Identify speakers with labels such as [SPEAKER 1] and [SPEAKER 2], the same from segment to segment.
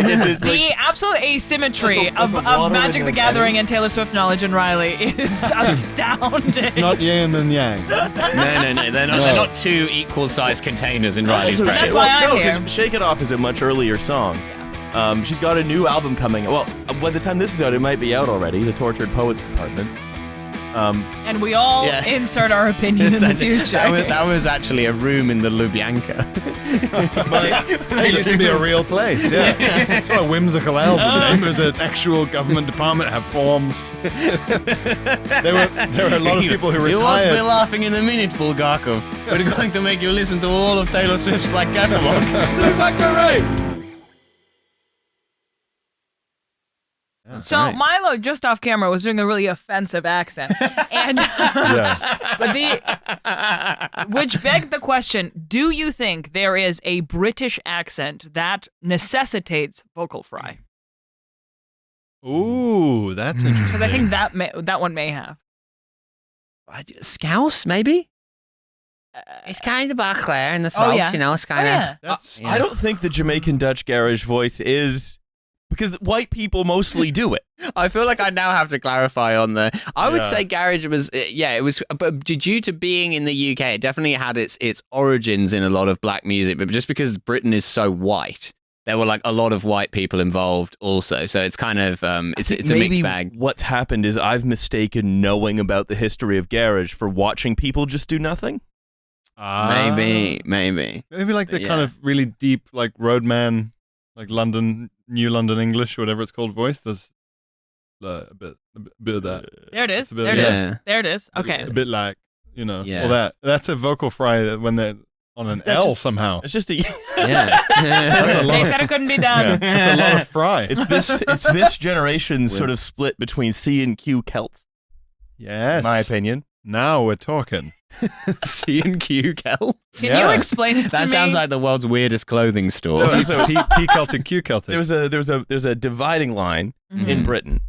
[SPEAKER 1] The absolute asymmetry of Magic the Gathering and Taylor Swift knowledge in Riley is astounding.
[SPEAKER 2] It's not yin and yang.
[SPEAKER 3] No. They're not two equal-sized containers in Riley's brain.
[SPEAKER 1] That's why I'm here.
[SPEAKER 4] Because Shake It Off is a much earlier song. She's got a new album coming. Well, by the time this is out, it might be out already. The Tortured Poets Department.
[SPEAKER 1] And we all insert our opinion in the future.
[SPEAKER 3] That was actually a room in the Lubyanka.
[SPEAKER 2] It used to be a real place, yeah. It's not a whimsical album. It was an actual government department, have forms. There were a lot of people who
[SPEAKER 3] You won't be
[SPEAKER 2] retired.
[SPEAKER 3] laughing in a minute, Bulgakov. We're going to make you listen to all of Taylor Swift's Black Catalog.
[SPEAKER 1] So Milo, just off camera, was doing a really offensive accent, and which begged the question: do you think there is a British accent that necessitates vocal fry?
[SPEAKER 2] Ooh, that's interesting.
[SPEAKER 1] Because I think that one may have.
[SPEAKER 3] Scouse, maybe? It's kind of back there in the throat, you know, it's kind of...
[SPEAKER 4] I don't think the Jamaican Dutch garage voice is... Because white people mostly do it.
[SPEAKER 3] I feel like I now have to clarify on the... I would say garage was... it was... But due to being in the UK, it definitely had its origins in a lot of black music. But just because Britain is so white, there were like a lot of white people involved also. So it's kind of... it's a mixed bag.
[SPEAKER 4] What's happened is I've mistaken knowing about the history of garage for watching people just do nothing.
[SPEAKER 3] Maybe.
[SPEAKER 2] Maybe like the kind of really deep, like roadman, like New London English or whatever it's called voice. There's a bit of that.
[SPEAKER 1] There it is.
[SPEAKER 3] There
[SPEAKER 1] it is. Okay.
[SPEAKER 2] A bit like, all that. That's a vocal fry when they're on an L somehow.
[SPEAKER 4] It's just a...
[SPEAKER 2] That's a lot
[SPEAKER 1] They said it couldn't be done.
[SPEAKER 2] Yeah, that's a lot of fry.
[SPEAKER 4] It's this generation's sort of split between C and Q Celts.
[SPEAKER 2] Yes.
[SPEAKER 4] In my opinion.
[SPEAKER 2] Now we're talking.
[SPEAKER 3] C and Q Celts.
[SPEAKER 1] Can you explain it to me?
[SPEAKER 3] That sounds like the world's weirdest clothing store.
[SPEAKER 2] P Celtic, Q Celtic.
[SPEAKER 4] There's a dividing line in Britain.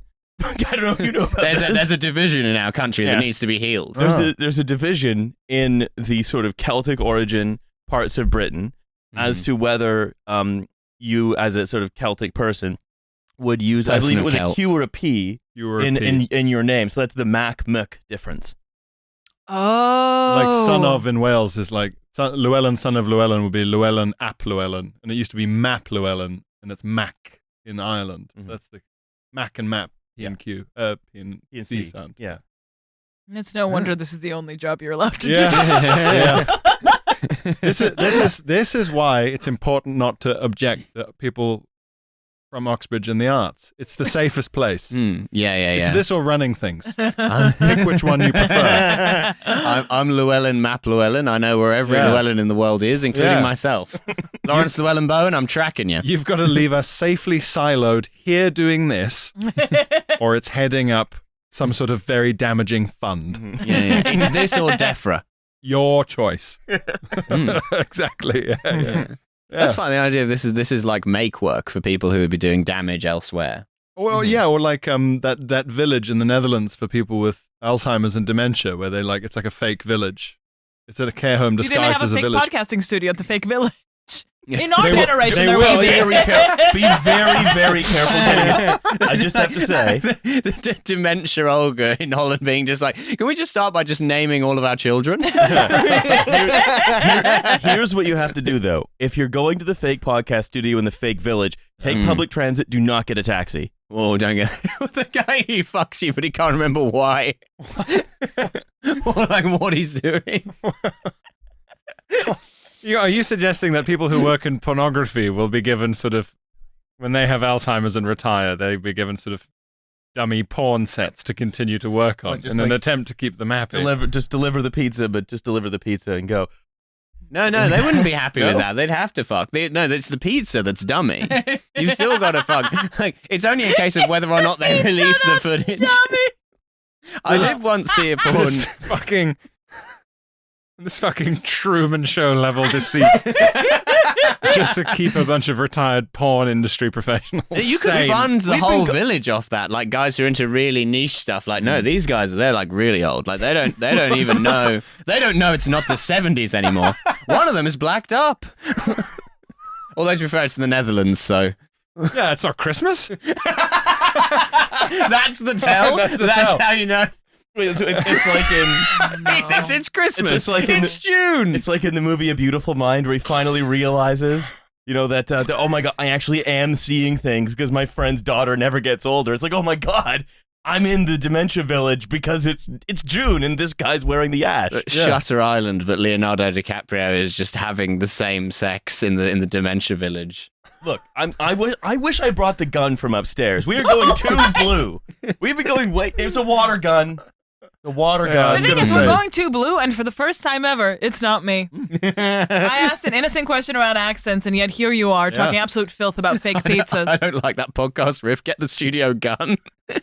[SPEAKER 4] I don't know if you know about this.
[SPEAKER 3] There's a division in our country that needs to be healed.
[SPEAKER 4] There's a division in the sort of Celtic origin parts of Britain as to whether you, as a sort of Celtic person, would use, I believe it was a Q or a P in your name. So that's the Mac-Muck difference.
[SPEAKER 1] Oh.
[SPEAKER 2] Like son of in Wales is like Llewellyn, son of Llewellyn would be Llewellyn ap Llewellyn, and it used to be Map Llewellyn, and it's Mac in Ireland. So that's the Mac and Map, P and Q, P and C sound.
[SPEAKER 4] Yeah.
[SPEAKER 1] It's no wonder this is the only job you're allowed to do.
[SPEAKER 2] Yeah. This is why it's important not to object to people from Oxbridge and the arts. It's the safest place. It's this or running things. Pick which one you prefer.
[SPEAKER 3] I'm Llewellyn Map Llewellyn. I know where every Llewellyn in the world is, including myself. Lawrence Llewellyn Bowen, I'm tracking you.
[SPEAKER 2] You've got to leave us safely siloed here doing this, or it's heading up some sort of very damaging fund.
[SPEAKER 3] It's this or DEFRA.
[SPEAKER 2] Your choice. Exactly. Yeah.
[SPEAKER 3] That's fine. The idea of this is like make work for people who would be doing damage elsewhere.
[SPEAKER 2] Or or like that village in the Netherlands for people with Alzheimer's and dementia, where they it's like a fake village. It's at a care home disguised as a village.
[SPEAKER 1] You didn't have a fake podcasting studio at the fake village. In our generation, there will be.
[SPEAKER 4] Be very, very careful getting it. I just have to say.
[SPEAKER 3] The Dementia Olga in Holland being just like, can we just start by just naming all of our children?
[SPEAKER 4] Here's what you have to do, though. If you're going to the fake podcast studio in the fake village, take public transit, do not get a taxi.
[SPEAKER 3] Oh, don't get... The guy who fucks you, but he can't remember why. Or like what he's doing.
[SPEAKER 2] Are you suggesting that people who work in pornography will be given sort of, when they have Alzheimer's and retire, they'll be given sort of dummy porn sets to continue to work on in an attempt to keep them happy?
[SPEAKER 4] Deliver the pizza, but just deliver the pizza and go.
[SPEAKER 3] No, they wouldn't be happy with that. They'd have to fuck. It's the pizza that's dummy. You've still got to fuck. Like, it's only a case of whether or not they release the footage. I did once see a porn... This fucking
[SPEAKER 2] Truman Show level deceit. Just to keep a bunch of retired porn industry professionals
[SPEAKER 3] You could fund the whole village off that. Like guys who are into really niche stuff. Like, no, these guys, they're like really old. Like they don't even know. They don't know it's not the 70s anymore. One of them is blacked up. Although to be fair, it's in the Netherlands, so
[SPEAKER 2] Yeah, it's not Christmas.
[SPEAKER 3] That's the tell. That's how you know.
[SPEAKER 4] It's like in.
[SPEAKER 3] He thinks it's Christmas.
[SPEAKER 4] It's like
[SPEAKER 3] June.
[SPEAKER 4] It's like in the movie A Beautiful Mind, where he finally realizes, that oh my god, I actually am seeing things because my friend's daughter never gets older. It's like, oh my god, I'm in the Dementia Village because it's June and this guy's wearing the ash.
[SPEAKER 3] Shutter Island, but Leonardo DiCaprio is just having the same sex in the Dementia Village.
[SPEAKER 4] Look, I wish I brought the gun from upstairs. We are going too blue. We've been going it's a water gun. The water gun.
[SPEAKER 1] The thing is, we're going too blue, and for the first time ever, it's not me. I asked an innocent question about accents, and yet here you are talking absolute filth about fake pizzas.
[SPEAKER 3] I don't like that podcast riff. Get the studio gun.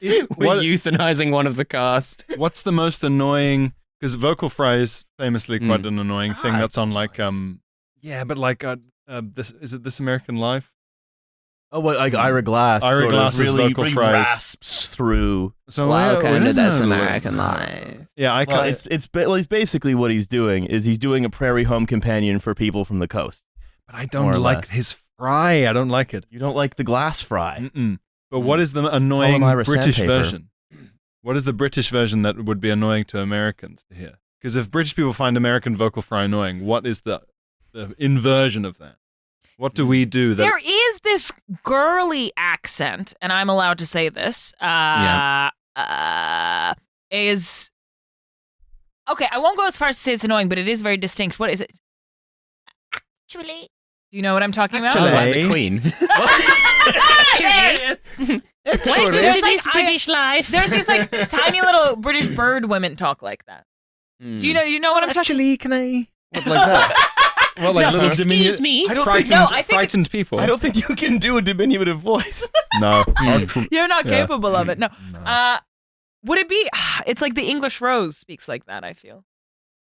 [SPEAKER 3] We're euthanizing one of the cast.
[SPEAKER 2] What's the most annoying? Because vocal fry is famously quite an annoying thing. That's on like this is it This American Life?
[SPEAKER 4] Oh, what, like Ira Glass?
[SPEAKER 2] Ira Glass's
[SPEAKER 4] really,
[SPEAKER 2] vocal
[SPEAKER 4] really
[SPEAKER 2] fries
[SPEAKER 4] rasps through.
[SPEAKER 2] So
[SPEAKER 3] welcome to This American Life.
[SPEAKER 2] Yeah,
[SPEAKER 4] it's basically what he's doing is he's doing a Prairie Home Companion for people from the coast.
[SPEAKER 2] But I don't like his fry. I don't like it.
[SPEAKER 4] You don't like the glass fry.
[SPEAKER 2] But what is the annoying British
[SPEAKER 4] sandpaper.
[SPEAKER 2] version? What is the British version that would be annoying to Americans to hear? Because if British people find American vocal fry annoying, what is the inversion of that? What do we do?
[SPEAKER 1] There is this girly accent, and I'm allowed to say this. Is okay. I won't go as far as to say it's annoying, but it is very distinct. What is it? Actually, do you know what I'm talking about?
[SPEAKER 3] Like the Queen.
[SPEAKER 1] Welcome to this British life. There's these like tiny little British bird women talk like that. Do you know what I'm talking?
[SPEAKER 2] Actually, can I? What, like that? Well, like little
[SPEAKER 3] excuse me.
[SPEAKER 2] Frightened people.
[SPEAKER 4] I don't think you can do a diminutive voice.
[SPEAKER 2] No.
[SPEAKER 1] You're not capable of it. No. Would it be? It's like the English Rose speaks like that, I feel.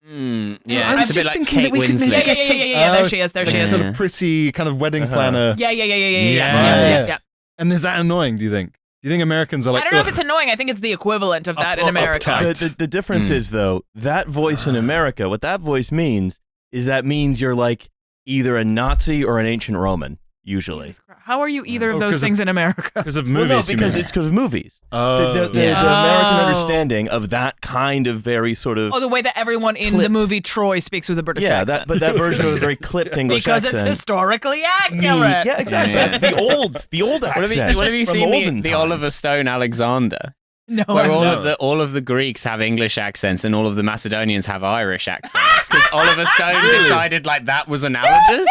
[SPEAKER 3] Yeah,
[SPEAKER 2] I was
[SPEAKER 3] it's a bit
[SPEAKER 2] just
[SPEAKER 3] like
[SPEAKER 2] thinking
[SPEAKER 3] Kate
[SPEAKER 2] that we could
[SPEAKER 3] Winslet.
[SPEAKER 1] Yeah. There she is.
[SPEAKER 2] Sort of pretty kind of wedding planner.
[SPEAKER 1] Yeah.
[SPEAKER 2] And is that annoying, do you think? Do you think Americans are like,
[SPEAKER 1] I don't know if it's annoying. I think it's the equivalent of that in America.
[SPEAKER 2] uptight.
[SPEAKER 4] The difference is, though, that voice in America, what that voice means is that means you're like either a Nazi or an ancient Roman, usually.
[SPEAKER 1] How are you either of those things in America?
[SPEAKER 2] Because of movies,
[SPEAKER 4] well, no, because it's because of movies. The American understanding of that kind of very sort of...
[SPEAKER 1] Oh, the way that everyone in the movie Troy speaks with a British accent.
[SPEAKER 4] But that version of a very clipped English accent.
[SPEAKER 1] Because it's historically accurate.
[SPEAKER 4] Yeah, exactly. That's the old accent.
[SPEAKER 3] What have you seen the Oliver Stone Alexander?
[SPEAKER 1] No,
[SPEAKER 3] where all of the Greeks have English accents and all of the Macedonians have Irish accents because Oliver Stone decided like that was analogous,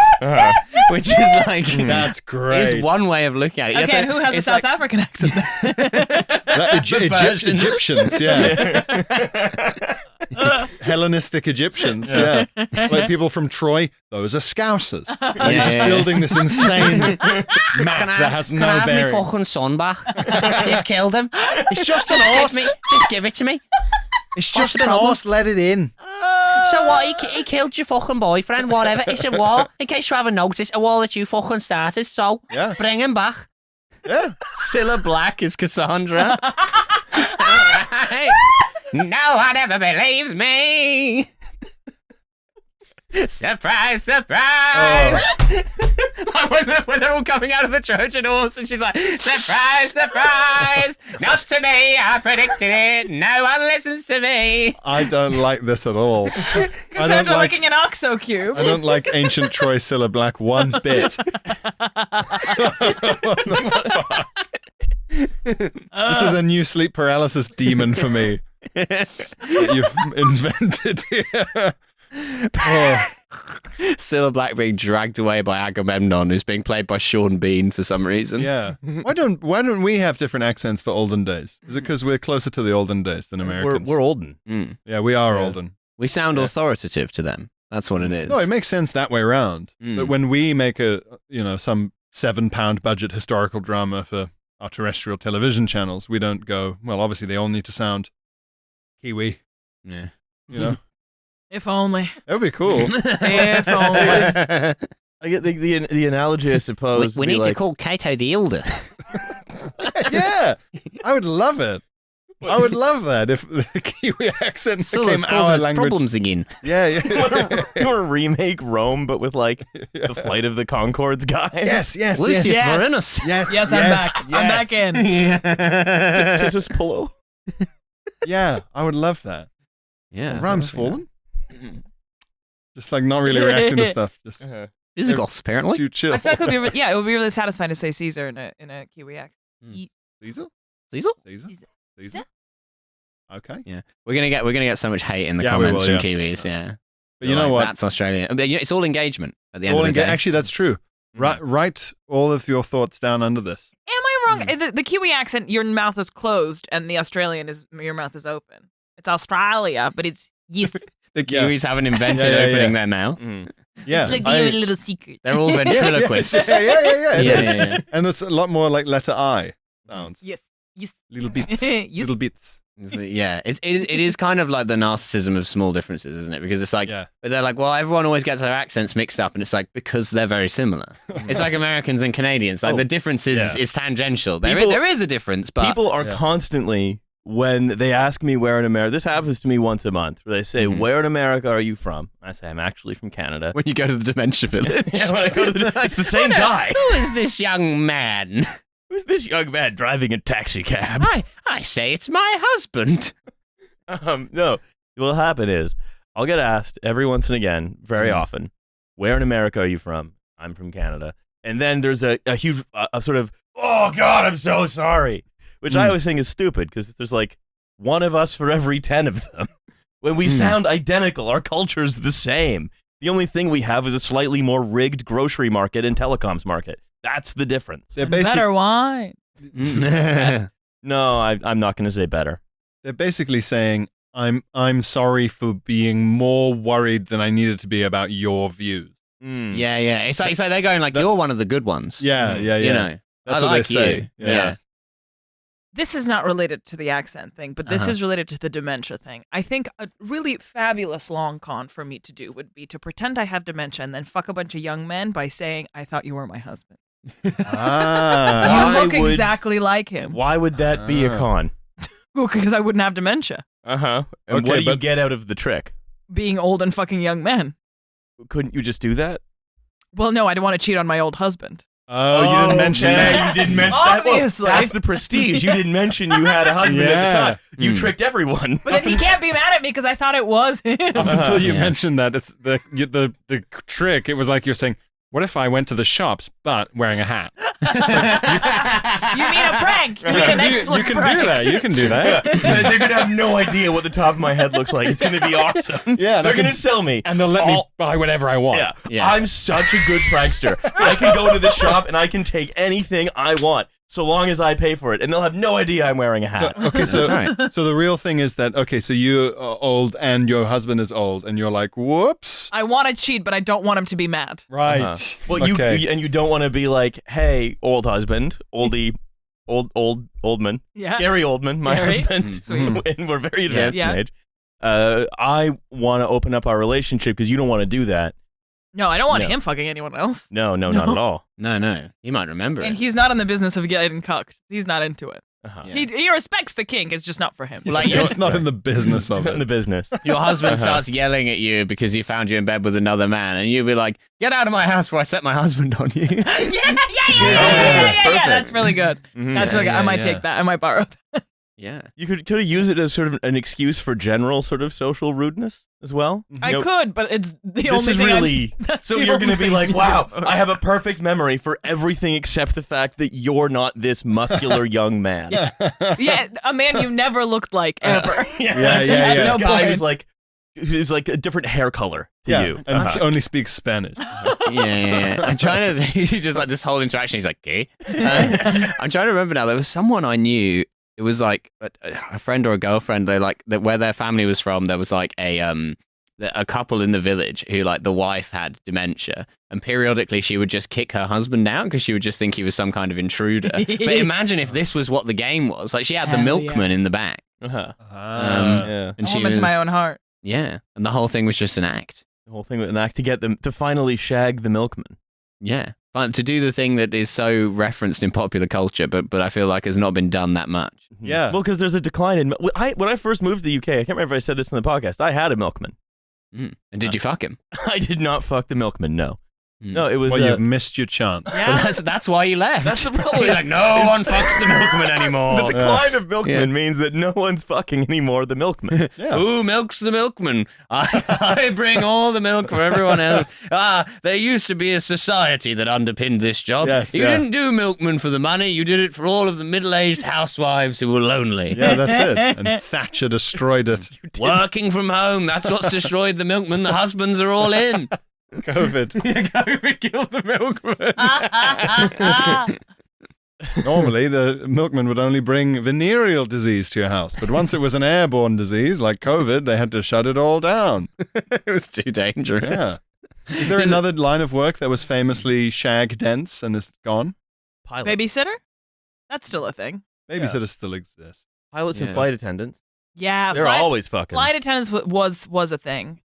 [SPEAKER 3] which is like
[SPEAKER 2] that's great.
[SPEAKER 3] Is one way of looking at it.
[SPEAKER 1] Okay, who has a South African accent?
[SPEAKER 2] Egyptians, yeah. Hellenistic Egyptians, yeah. Like people from Troy, those are Scousers. Like just building this insane map that has no bearing.
[SPEAKER 3] Can I have my fucking son back? You've killed him.
[SPEAKER 2] It's just an horse.
[SPEAKER 3] Just give it to me.
[SPEAKER 2] It's just an horse, let it in.
[SPEAKER 3] So what, he killed your fucking boyfriend, whatever. It's a war. In case you haven't noticed, a war that you fucking started, so bring him back.
[SPEAKER 2] Yeah.
[SPEAKER 3] Cilla Black is Cassandra. Right. No one ever believes me. Surprise, surprise. when they're all coming out of the Trojan horse and she's like, surprise, surprise. Not to me, I predicted it. No one listens to me.
[SPEAKER 2] I don't like this at all.
[SPEAKER 1] Cassandra licking an OXO cube.
[SPEAKER 2] I don't like ancient Troy Cilla Black one bit. What the fuck? This is a new sleep paralysis demon for me that you've invented here.
[SPEAKER 3] Cilla Black being dragged away by Agamemnon, who's being played by Sean Bean for some reason.
[SPEAKER 2] Yeah. Why don't we have different accents for olden days? Is it because we're closer to the olden days than Americans?
[SPEAKER 4] We're olden.
[SPEAKER 2] Yeah, we are olden.
[SPEAKER 3] We sound authoritative to them. That's what it is.
[SPEAKER 2] No, it makes sense that way around. But when we make some £7 budget historical drama for our terrestrial television channels, we don't go, well, obviously they all need to sound Kiwi.
[SPEAKER 3] Yeah.
[SPEAKER 2] You know?
[SPEAKER 1] If only.
[SPEAKER 2] That would be cool.
[SPEAKER 1] If only.
[SPEAKER 4] I get the analogy, I suppose.
[SPEAKER 3] We need to call Cato the Elder.
[SPEAKER 2] Yeah, I would love it. I would love that if the Kiwi accent
[SPEAKER 3] So
[SPEAKER 2] became our language.
[SPEAKER 3] problems again.
[SPEAKER 2] Yeah,
[SPEAKER 4] You
[SPEAKER 2] yeah.
[SPEAKER 4] want to remake Rome, but with like the Flight of the Conchords guys?
[SPEAKER 2] yes.
[SPEAKER 3] Lucius
[SPEAKER 1] Yes.
[SPEAKER 3] Marinus.
[SPEAKER 1] Yes, I'm back. I'm back in.
[SPEAKER 4] Titus Pullo.
[SPEAKER 2] Yeah, I would love that.
[SPEAKER 3] Yeah.
[SPEAKER 2] Rhyme's fallen. Just like not really reacting to stuff. Just
[SPEAKER 3] Visigoths, apparently.
[SPEAKER 2] too chill.
[SPEAKER 1] I feel like it would be it would be really satisfying to say Caesar in a Kiwi accent.
[SPEAKER 2] Caesar?
[SPEAKER 3] Caesar?
[SPEAKER 2] Caesar? Okay.
[SPEAKER 3] Yeah. We're gonna get so much hate in the
[SPEAKER 2] Yeah, we
[SPEAKER 3] comments
[SPEAKER 2] will,
[SPEAKER 3] from Kiwis, yeah.
[SPEAKER 2] But you know what?
[SPEAKER 3] That's Australian. But, it's all engagement at the end of the day.
[SPEAKER 2] Actually, that's true. Write all of your thoughts down under this.
[SPEAKER 1] Am I wrong? The Kiwi accent, your mouth is closed, and the Australian is your mouth is open. It's Australia, but it's yes.
[SPEAKER 3] The Kiwis haven't invented
[SPEAKER 2] Yeah.
[SPEAKER 3] opening their mouth.
[SPEAKER 2] Yeah.
[SPEAKER 1] It's like a little secret.
[SPEAKER 3] They're all ventriloquists.
[SPEAKER 2] Yeah. It is.
[SPEAKER 3] Yeah.
[SPEAKER 2] And it's a lot more like letter I sounds.
[SPEAKER 1] Yes.
[SPEAKER 2] Little bits.
[SPEAKER 1] Yes.
[SPEAKER 2] Little bits.
[SPEAKER 3] Yeah, it is kind of like the narcissism of small differences, isn't it? Because it's like,
[SPEAKER 2] Yeah.
[SPEAKER 3] but they're like, well, everyone always gets their accents mixed up, and it's like because they're very similar. It's like Americans and Canadians. Like the difference is tangential. There is a difference, but
[SPEAKER 4] people are constantly, when they ask me where in America, this happens to me once a month, where they say, "Where in America are you from?" I say, "I'm actually from Canada."
[SPEAKER 3] when you go to the Dementia village,
[SPEAKER 4] Yeah, when I go to it's the same guy.
[SPEAKER 3] Who is this young man?
[SPEAKER 4] Who's this young man driving a taxi cab?
[SPEAKER 3] I say it's my husband.
[SPEAKER 4] No. What'll happen is I'll get asked every once and again, very often, "Where in America are you from?" I'm from Canada. And then there's a huge sort of, "Oh God, I'm so sorry," which I always think is stupid because there's like one of us for every 10 of them. When we sound identical, our culture's the same. The only thing we have is a slightly more rigged grocery market and telecoms market. That's the difference.
[SPEAKER 2] They're
[SPEAKER 1] Better wine.
[SPEAKER 4] No, I'm not going to say better.
[SPEAKER 2] They're basically saying, I'm sorry for being more worried than I needed to be about your views.
[SPEAKER 3] Yeah. It's like they're going like, you're one of the good ones.
[SPEAKER 2] Yeah.
[SPEAKER 3] You know,
[SPEAKER 2] That's
[SPEAKER 3] I
[SPEAKER 2] what
[SPEAKER 3] like
[SPEAKER 2] they say.
[SPEAKER 3] you. Yeah.
[SPEAKER 1] This is not related to the accent thing, but this is related to the dementia thing. I think a really fabulous long con for me to do would be to pretend I have dementia and then fuck a bunch of young men by saying, "I thought you were my husband." You look exactly like him.
[SPEAKER 4] Why would that be a con?
[SPEAKER 1] Well, because I wouldn't have dementia.
[SPEAKER 4] And
[SPEAKER 2] Okay,
[SPEAKER 4] what do you
[SPEAKER 2] but-
[SPEAKER 4] get out of the trick?
[SPEAKER 1] Being old and fucking young men.
[SPEAKER 4] Couldn't you just do that?
[SPEAKER 1] Well, no, I don't want to cheat on my old husband.
[SPEAKER 2] Oh, you didn't mention that.
[SPEAKER 4] You didn't mention that. Well,
[SPEAKER 1] Obviously.
[SPEAKER 4] that's the prestige. You didn't mention you had a husband at the time. You tricked everyone.
[SPEAKER 1] But then he can't be mad at me because I thought it was him.
[SPEAKER 2] Up until you mentioned that, it's the trick. It was like you're saying, "What if I went to the shops but wearing a hat?"
[SPEAKER 1] You mean a prank? You mean an excellent
[SPEAKER 2] You can
[SPEAKER 1] prank.
[SPEAKER 2] do that. You can do that.
[SPEAKER 4] They're going to have no idea what the top of my head looks like. It's going to be awesome.
[SPEAKER 2] Yeah,
[SPEAKER 4] They're going to sell me.
[SPEAKER 2] And they'll let me buy whatever I want.
[SPEAKER 3] Yeah.
[SPEAKER 4] I'm such a good prankster. I can go to the shop and I can take anything I want, so long as I pay for it. And they'll have no idea I'm wearing a hat.
[SPEAKER 3] That's right.
[SPEAKER 2] So the real thing is that, okay, so you are old and your husband is old, and you're like, whoops.
[SPEAKER 1] I want to cheat, but I don't want him to be mad.
[SPEAKER 2] Right.
[SPEAKER 4] Well,
[SPEAKER 2] okay.
[SPEAKER 4] you don't want to be like, "Hey, old husband, old Oldman,
[SPEAKER 1] Yeah.
[SPEAKER 4] Gary Oldman, my
[SPEAKER 1] Gary?
[SPEAKER 4] husband,
[SPEAKER 1] Sweet.
[SPEAKER 4] and we're very advanced
[SPEAKER 1] Yeah.
[SPEAKER 4] in age. I want to open up our relationship because you don't want to do that.
[SPEAKER 1] No, I don't want
[SPEAKER 4] No.
[SPEAKER 1] him fucking anyone else.
[SPEAKER 4] No, not at all.
[SPEAKER 3] No. You might remember
[SPEAKER 1] And
[SPEAKER 3] it.
[SPEAKER 1] he's not in the business of getting cucked. He's not into it.
[SPEAKER 3] Yeah.
[SPEAKER 1] He respects the kink. It's just not for him.
[SPEAKER 3] Like,
[SPEAKER 2] You're not in the business of
[SPEAKER 4] He's not in the
[SPEAKER 2] it.
[SPEAKER 4] business.
[SPEAKER 3] Your husband starts yelling at you because he found you in bed with another man, and you'll be like, "Get out of my house before I set my husband on you."
[SPEAKER 1] yeah.
[SPEAKER 4] Perfect.
[SPEAKER 1] That's really good. That's really good. I might
[SPEAKER 3] yeah.
[SPEAKER 1] take that. I might borrow that.
[SPEAKER 3] Yeah.
[SPEAKER 4] You could have used it as sort of an excuse for general sort of social rudeness as well.
[SPEAKER 1] I
[SPEAKER 4] You know,
[SPEAKER 1] could, but it's the
[SPEAKER 4] This
[SPEAKER 1] only
[SPEAKER 4] is
[SPEAKER 1] thing
[SPEAKER 4] really
[SPEAKER 1] that's
[SPEAKER 4] so
[SPEAKER 1] the
[SPEAKER 4] you're going to
[SPEAKER 1] only
[SPEAKER 4] be like,
[SPEAKER 1] thing
[SPEAKER 4] "Wow,
[SPEAKER 1] he's-
[SPEAKER 4] I have a perfect memory for everything except the fact that you're not this muscular young man."
[SPEAKER 1] Yeah, a man you never looked like ever.
[SPEAKER 2] Yeah.
[SPEAKER 4] This
[SPEAKER 1] No
[SPEAKER 4] guy
[SPEAKER 1] point.
[SPEAKER 4] who's like a different hair color to
[SPEAKER 2] Yeah,
[SPEAKER 4] you.
[SPEAKER 2] and only speaks Spanish.
[SPEAKER 3] Yeah. I'm trying to. He just like this whole interaction. He's like, "Okay." I'm trying to remember now. There was someone I knew. It was like a friend or a girlfriend. They like that where their family was from. There was like a couple in the village who like the wife had dementia, and periodically she would just kick her husband out because she would just think he was some kind of intruder. But imagine if this was what the game was. Like she had the
[SPEAKER 1] Hell
[SPEAKER 3] milkman in the back,
[SPEAKER 4] Yeah.
[SPEAKER 3] and she
[SPEAKER 1] Home
[SPEAKER 3] was
[SPEAKER 1] into my own heart.
[SPEAKER 3] yeah, and the whole thing was just an act.
[SPEAKER 4] The whole thing with an act to get them to finally shag the milkman.
[SPEAKER 3] Yeah. But to do the thing that is so referenced in popular culture, but I feel like has not been done that much.
[SPEAKER 2] Yeah.
[SPEAKER 4] Well, because there's a decline in... when I first moved to the UK, I can't remember if I said this in the podcast, I had a milkman.
[SPEAKER 3] And did you fuck him?
[SPEAKER 4] I did not fuck the milkman, no. No, it was...
[SPEAKER 2] Well, you've missed your chance.
[SPEAKER 3] Yeah. Well, that's why you left.
[SPEAKER 4] That's the problem.
[SPEAKER 3] He's like, no one fucks the milkman anymore.
[SPEAKER 4] The decline of milkmen means that no one's fucking anymore the milkman.
[SPEAKER 3] Who milks the milkman? I bring all the milk for everyone else. There used to be a society that underpinned this job.
[SPEAKER 2] Yes,
[SPEAKER 3] you didn't do milkman for the money. You did it for all of the middle-aged housewives who were lonely.
[SPEAKER 2] Yeah, that's it. And Thatcher destroyed it.
[SPEAKER 3] Working from home. That's what's destroyed the milkman. The husbands are all in.
[SPEAKER 2] COVID.
[SPEAKER 3] COVID killed the milkman.
[SPEAKER 2] Normally, the milkman would only bring venereal disease to your house. But once it was an airborne disease, like COVID, they had to shut it all down.
[SPEAKER 3] It was too dangerous.
[SPEAKER 2] Yeah. Is there another line of work that was famously shag dense and is gone?
[SPEAKER 4] Pilots.
[SPEAKER 1] Babysitter? That's still a thing.
[SPEAKER 2] Babysitters still exist.
[SPEAKER 4] Pilots and flight attendants.
[SPEAKER 1] Yeah,
[SPEAKER 4] They're always fucking.
[SPEAKER 1] Flight attendants was a thing.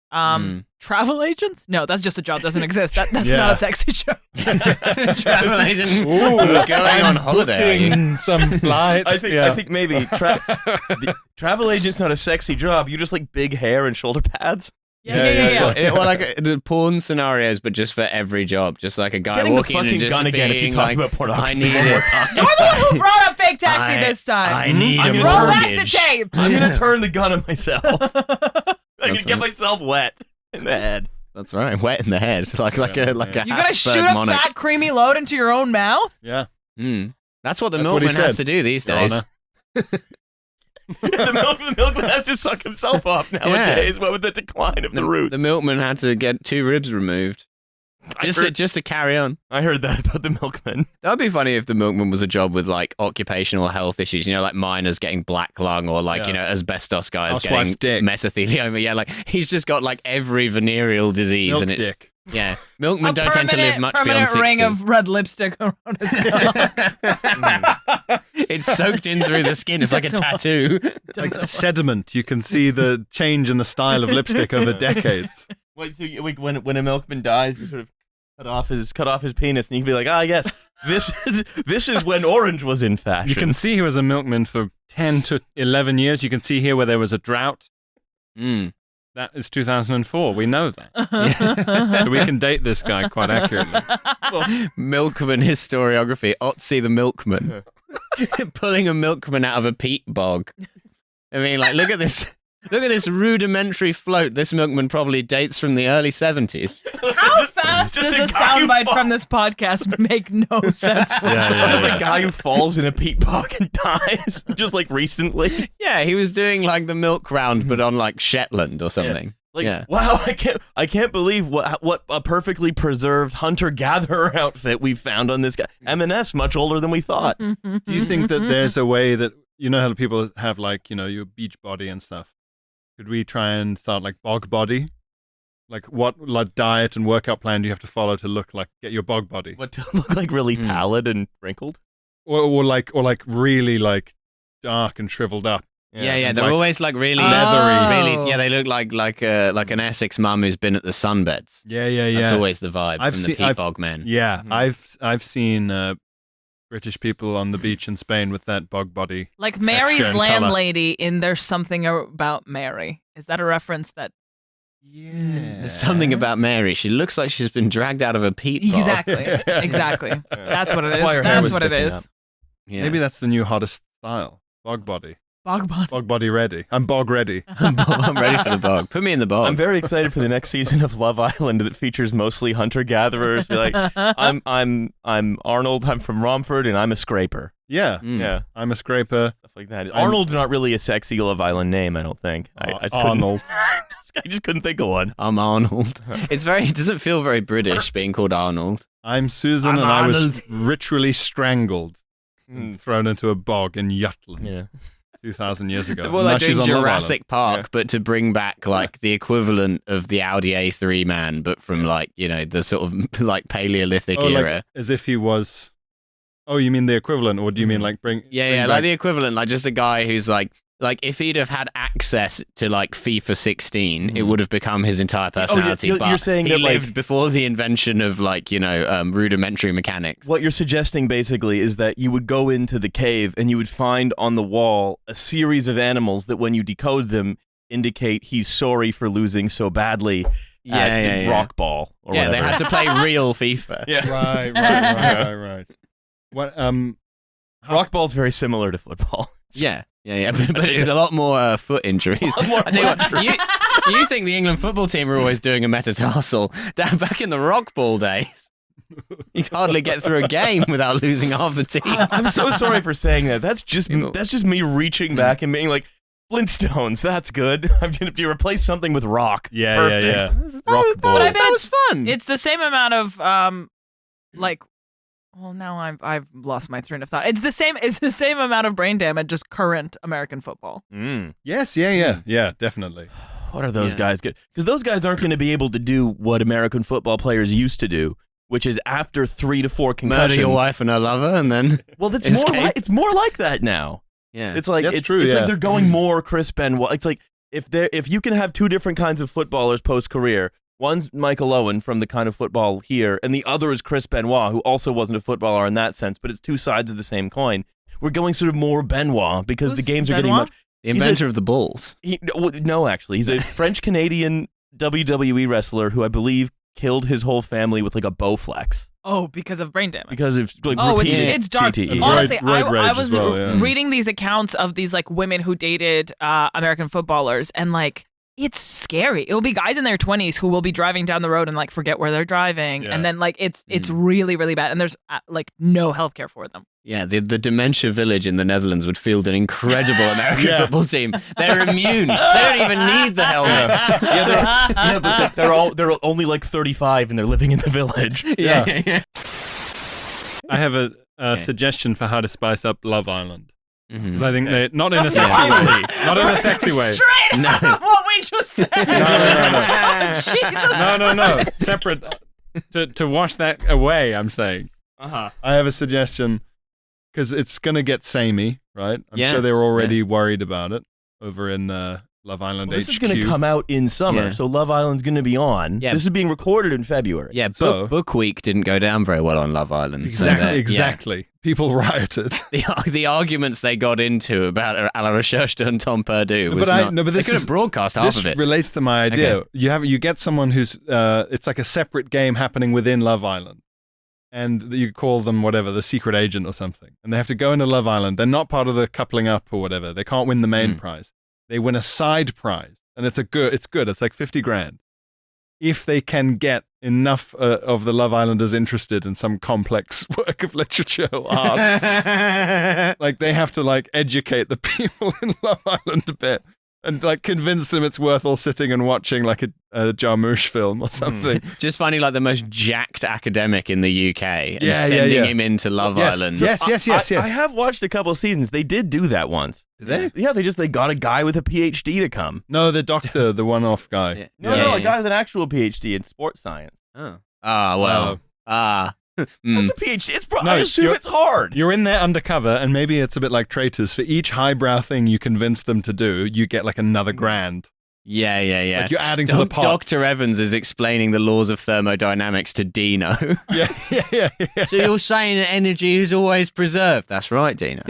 [SPEAKER 1] Travel agents? No, that's just a job that doesn't exist. That's not a sexy job.
[SPEAKER 3] Travel agent. Ooh, going on holiday.
[SPEAKER 2] Booking some flights.
[SPEAKER 4] I think maybe the travel agent's not a sexy job. You just like big hair and shoulder pads.
[SPEAKER 1] Yeah.
[SPEAKER 3] Well, like the porn scenarios, but just for every job. Just like a guy
[SPEAKER 4] Getting
[SPEAKER 3] walking
[SPEAKER 4] the
[SPEAKER 3] in and
[SPEAKER 4] fucking
[SPEAKER 3] just
[SPEAKER 4] gun again if you
[SPEAKER 3] being
[SPEAKER 4] talk
[SPEAKER 3] like,
[SPEAKER 4] about pornography.
[SPEAKER 3] I need it.
[SPEAKER 1] You're the one who brought up fake taxi this time.
[SPEAKER 3] I need a
[SPEAKER 1] Roll back the
[SPEAKER 3] mortgage.
[SPEAKER 1] tapes.
[SPEAKER 4] I'm gonna turn the gun on myself. I can get myself wet in the head.
[SPEAKER 3] That's right, wet in the head, like a
[SPEAKER 1] You gotta
[SPEAKER 3] Habsburg
[SPEAKER 1] shoot a
[SPEAKER 3] monarch.
[SPEAKER 1] fat, creamy load into your own mouth?
[SPEAKER 2] Yeah.
[SPEAKER 3] That's what the
[SPEAKER 2] That's what he
[SPEAKER 3] milkman has
[SPEAKER 2] said,
[SPEAKER 3] to do these
[SPEAKER 2] Your
[SPEAKER 3] days.
[SPEAKER 2] Honor.
[SPEAKER 4] The milkman has to suck himself off nowadays. What with the decline of the roots?
[SPEAKER 3] The milkman had to get 2 ribs removed just to carry on.
[SPEAKER 4] I heard that about the milkman.
[SPEAKER 3] That would be funny if the milkman was a job with like occupational health issues. You know, like miners getting black lung, or like asbestos guys
[SPEAKER 2] Housewife's
[SPEAKER 3] getting
[SPEAKER 2] dick.
[SPEAKER 3] mesothelioma. Yeah, like he's just got like every venereal disease,
[SPEAKER 2] Milk
[SPEAKER 3] and it's
[SPEAKER 2] dick.
[SPEAKER 3] yeah. Milkmen don't tend to live much beyond 60.
[SPEAKER 1] Permanent ring of red lipstick around his cock.
[SPEAKER 3] It's soaked in through the skin. It's like a tattoo.
[SPEAKER 2] Like sediment. You can see the change in the style of lipstick over decades.
[SPEAKER 4] Wait, so when a milkman dies, you sort of cut off his penis, and you can be like, yes, this is when orange was in fashion.
[SPEAKER 2] You can see he was a milkman for 10 to 11 years. You can see here where there was a drought. That is 2004. We know that. So we can date this guy quite accurately.
[SPEAKER 3] Milkman historiography. Otzi the milkman. Pulling a milkman out of a peat bog. I mean, like, look at this rudimentary float. This milkman probably dates from the early 70s.
[SPEAKER 1] How fast does a soundbite from this podcast make no sense whatsoever?
[SPEAKER 4] Just a guy who falls in a peat bog and dies, just like recently.
[SPEAKER 3] Yeah, he was doing like the milk round, but on like Shetland or something.
[SPEAKER 4] Wow, I can't believe what a perfectly preserved hunter-gatherer outfit we found on this guy. M&S much older than we thought.
[SPEAKER 2] Do you think that there's a way that, you know how people have like, your beach body and stuff? Could we try and start like bog body? Like what diet and workout plan do you have to follow to get your bog body?
[SPEAKER 4] What, to look like really pallid and wrinkled?
[SPEAKER 2] Or like really like dark and shriveled up.
[SPEAKER 3] Yeah, they're always like really
[SPEAKER 2] leathery.
[SPEAKER 3] Really, they look like an Essex mum who's been at the sunbeds.
[SPEAKER 2] Yeah.
[SPEAKER 3] That's always the vibe from the peat bog men.
[SPEAKER 2] Yeah, I've seen British people on the beach in Spain with that bog body.
[SPEAKER 1] Like Mary's
[SPEAKER 2] and
[SPEAKER 1] landlady in There's Something About Mary. Is that a reference that...
[SPEAKER 2] Yeah.
[SPEAKER 3] There's something about Mary. She looks like she's been dragged out of a peat bog.
[SPEAKER 1] Exactly. That's what it is.
[SPEAKER 4] That's why her hair
[SPEAKER 1] That's
[SPEAKER 4] was
[SPEAKER 1] what it
[SPEAKER 4] sticking
[SPEAKER 1] is.
[SPEAKER 4] up.
[SPEAKER 3] Yeah.
[SPEAKER 2] Maybe that's the new hottest style. Bog body.
[SPEAKER 1] Bog body.
[SPEAKER 2] Bog body ready. I'm bog ready.
[SPEAKER 3] I'm ready for the bog. Put me in the bog.
[SPEAKER 4] I'm very excited for the next season of Love Island that features mostly hunter-gatherers. You're like, I'm Arnold, I'm from Romford, and I'm a scraper.
[SPEAKER 2] Yeah.
[SPEAKER 4] Yeah.
[SPEAKER 2] I'm a scraper.
[SPEAKER 4] Stuff like that. Arnold's not really a sexy Love Island name, I don't think. I just couldn't-
[SPEAKER 2] Arnold.
[SPEAKER 4] I just couldn't think of one.
[SPEAKER 3] I'm Arnold. It doesn't feel very British being called Arnold.
[SPEAKER 2] I'm Susan,
[SPEAKER 3] I'm
[SPEAKER 2] and I was
[SPEAKER 3] Arnold.
[SPEAKER 2] ritually strangled and thrown into a bog in Jutland.
[SPEAKER 4] Yeah.
[SPEAKER 2] 2,000 years ago.
[SPEAKER 3] Well,
[SPEAKER 2] Now
[SPEAKER 3] like
[SPEAKER 2] she's
[SPEAKER 3] doing
[SPEAKER 2] on Love
[SPEAKER 3] Jurassic Park,
[SPEAKER 4] Yeah.
[SPEAKER 3] but to bring back like the equivalent of the Audi A3 man, but from like, the sort of like Paleolithic
[SPEAKER 2] Island.
[SPEAKER 3] era.
[SPEAKER 2] Like, as if he was... Oh, you mean the equivalent, or do you mean like bring...
[SPEAKER 3] Yeah,
[SPEAKER 2] bring
[SPEAKER 3] like
[SPEAKER 2] back-
[SPEAKER 3] the equivalent, like just a guy who's like like if he'd have had access to like FIFA 16, it would have become his entire personality.
[SPEAKER 4] You're saying
[SPEAKER 3] he
[SPEAKER 4] that, like,
[SPEAKER 3] lived before the invention of like rudimentary mechanics.
[SPEAKER 4] What you're suggesting basically is that you would go into the cave and you would find on the wall a series of animals that when you decode them indicate he's sorry for losing so badly at Rock Ball or whatever.
[SPEAKER 3] They had to play real FIFA.
[SPEAKER 2] Right. What
[SPEAKER 4] Rock Ball's very similar to football.
[SPEAKER 3] Yeah, but it's a lot more foot injuries. I tell you what, you think the England football team are always doing a metatarsal? Back in the Rock Ball days, you'd hardly get through a game without losing half the team.
[SPEAKER 4] I'm so sorry for saying that. That's just me reaching back and being like, Flintstones, that's good. If you replace something with rock, perfect.
[SPEAKER 2] Rock Ball.
[SPEAKER 1] But I bet
[SPEAKER 3] that was fun.
[SPEAKER 1] It's the same amount of like. Well, now I've lost my train of thought. It's the same amount of brain damage, just current American football.
[SPEAKER 2] Yes, yeah, definitely.
[SPEAKER 4] What are those guys good? Because those guys aren't going to be able to do what American football players used to do, which is after 3 to 4 concussions,
[SPEAKER 3] murder your wife and her lover, and then
[SPEAKER 4] it's more like that now.
[SPEAKER 3] Yeah,
[SPEAKER 4] it's like
[SPEAKER 2] it's true.
[SPEAKER 4] It's like they're going more Chris Benoit. It's like if you can have 2 different kinds of footballers post career. One's Michael Owen from the kind of football here, and the other is Chris Benoit, who also wasn't a footballer in that sense, but it's 2 sides of the same coin. We're going sort of more Benoit because the games are getting much.
[SPEAKER 3] The inventor of the balls.
[SPEAKER 4] No, actually, he's a French-Canadian WWE wrestler who I believe killed his whole family with like a Bowflex.
[SPEAKER 1] Oh, because of brain damage.
[SPEAKER 4] Because of like
[SPEAKER 1] it's dark.
[SPEAKER 4] CTE.
[SPEAKER 1] Honestly,
[SPEAKER 2] Roid rage
[SPEAKER 1] I was
[SPEAKER 2] as well,
[SPEAKER 1] reading these accounts of these like women who dated American footballers, and like. It's scary. It'll be guys in their 20s who will be driving down the road and like forget where they're driving, and then like it's really, really bad, and there's like no healthcare for them.
[SPEAKER 3] Yeah, the Dementia village in the Netherlands would field an incredible American football team. They're immune. They don't even need the helmets.
[SPEAKER 4] But they're only like 35 and they're living in the village.
[SPEAKER 3] Yeah.
[SPEAKER 2] I have a suggestion for how to spice up Love Island. Because I think they not in a sexy way. Not in a sexy way.
[SPEAKER 1] Straight up what we just said.
[SPEAKER 2] No.
[SPEAKER 1] Jesus.
[SPEAKER 2] No. Separate. To wash that away, I'm saying.
[SPEAKER 4] Uh-huh.
[SPEAKER 2] I have a suggestion because it's gonna get samey, right? I'm sure they're already worried about it over in Love Island HQ.
[SPEAKER 4] This is going to come out in summer, so Love Island's going to be on.
[SPEAKER 3] Yeah.
[SPEAKER 4] This is being recorded in February.
[SPEAKER 3] Yeah,
[SPEAKER 2] So-
[SPEAKER 3] book week didn't go down very well on Love Island.
[SPEAKER 2] Exactly. People rioted.
[SPEAKER 3] The arguments they got into about a la recherche d'un temps perdu was
[SPEAKER 2] but
[SPEAKER 3] they could have broadcast half of it.
[SPEAKER 2] This relates to my idea.
[SPEAKER 3] Okay.
[SPEAKER 2] You get someone who's it's like a separate game happening within Love Island, and you call them whatever, the secret agent or something, and they have to go into Love Island. They're not part of the coupling up or whatever. They can't win the main prize. They win a side prize, and it's good. It's like 50 grand. If they can get enough of the Love Islanders interested in some complex work of literature or art, like they have to like educate the people in Love Island a bit and like convince them it's worth all sitting and watching like a Jarmusch film or something.
[SPEAKER 3] Just finding like the most jacked academic in the UK and
[SPEAKER 2] Yeah,
[SPEAKER 3] sending him into Love Island.
[SPEAKER 2] Yes.
[SPEAKER 4] I have watched a couple of seasons. They did do that once.
[SPEAKER 2] Did they?
[SPEAKER 4] Yeah, they got a guy with a PhD to come.
[SPEAKER 2] No, the doctor, the one-off guy.
[SPEAKER 3] Yeah.
[SPEAKER 4] No, a guy with an actual PhD in sports science.
[SPEAKER 3] That's
[SPEAKER 4] That's a PhD. I assume
[SPEAKER 2] you're-
[SPEAKER 4] it's hard.
[SPEAKER 2] You're in there undercover, and maybe it's a bit like Traitors. For each highbrow thing you convince them to do, you get like another grand.
[SPEAKER 3] Yeah.
[SPEAKER 2] Like you're adding to the pot.
[SPEAKER 3] Dr. Evans is explaining the laws of thermodynamics to Dino.
[SPEAKER 2] Yeah.
[SPEAKER 3] So you're saying that energy is always preserved? That's right, Dino.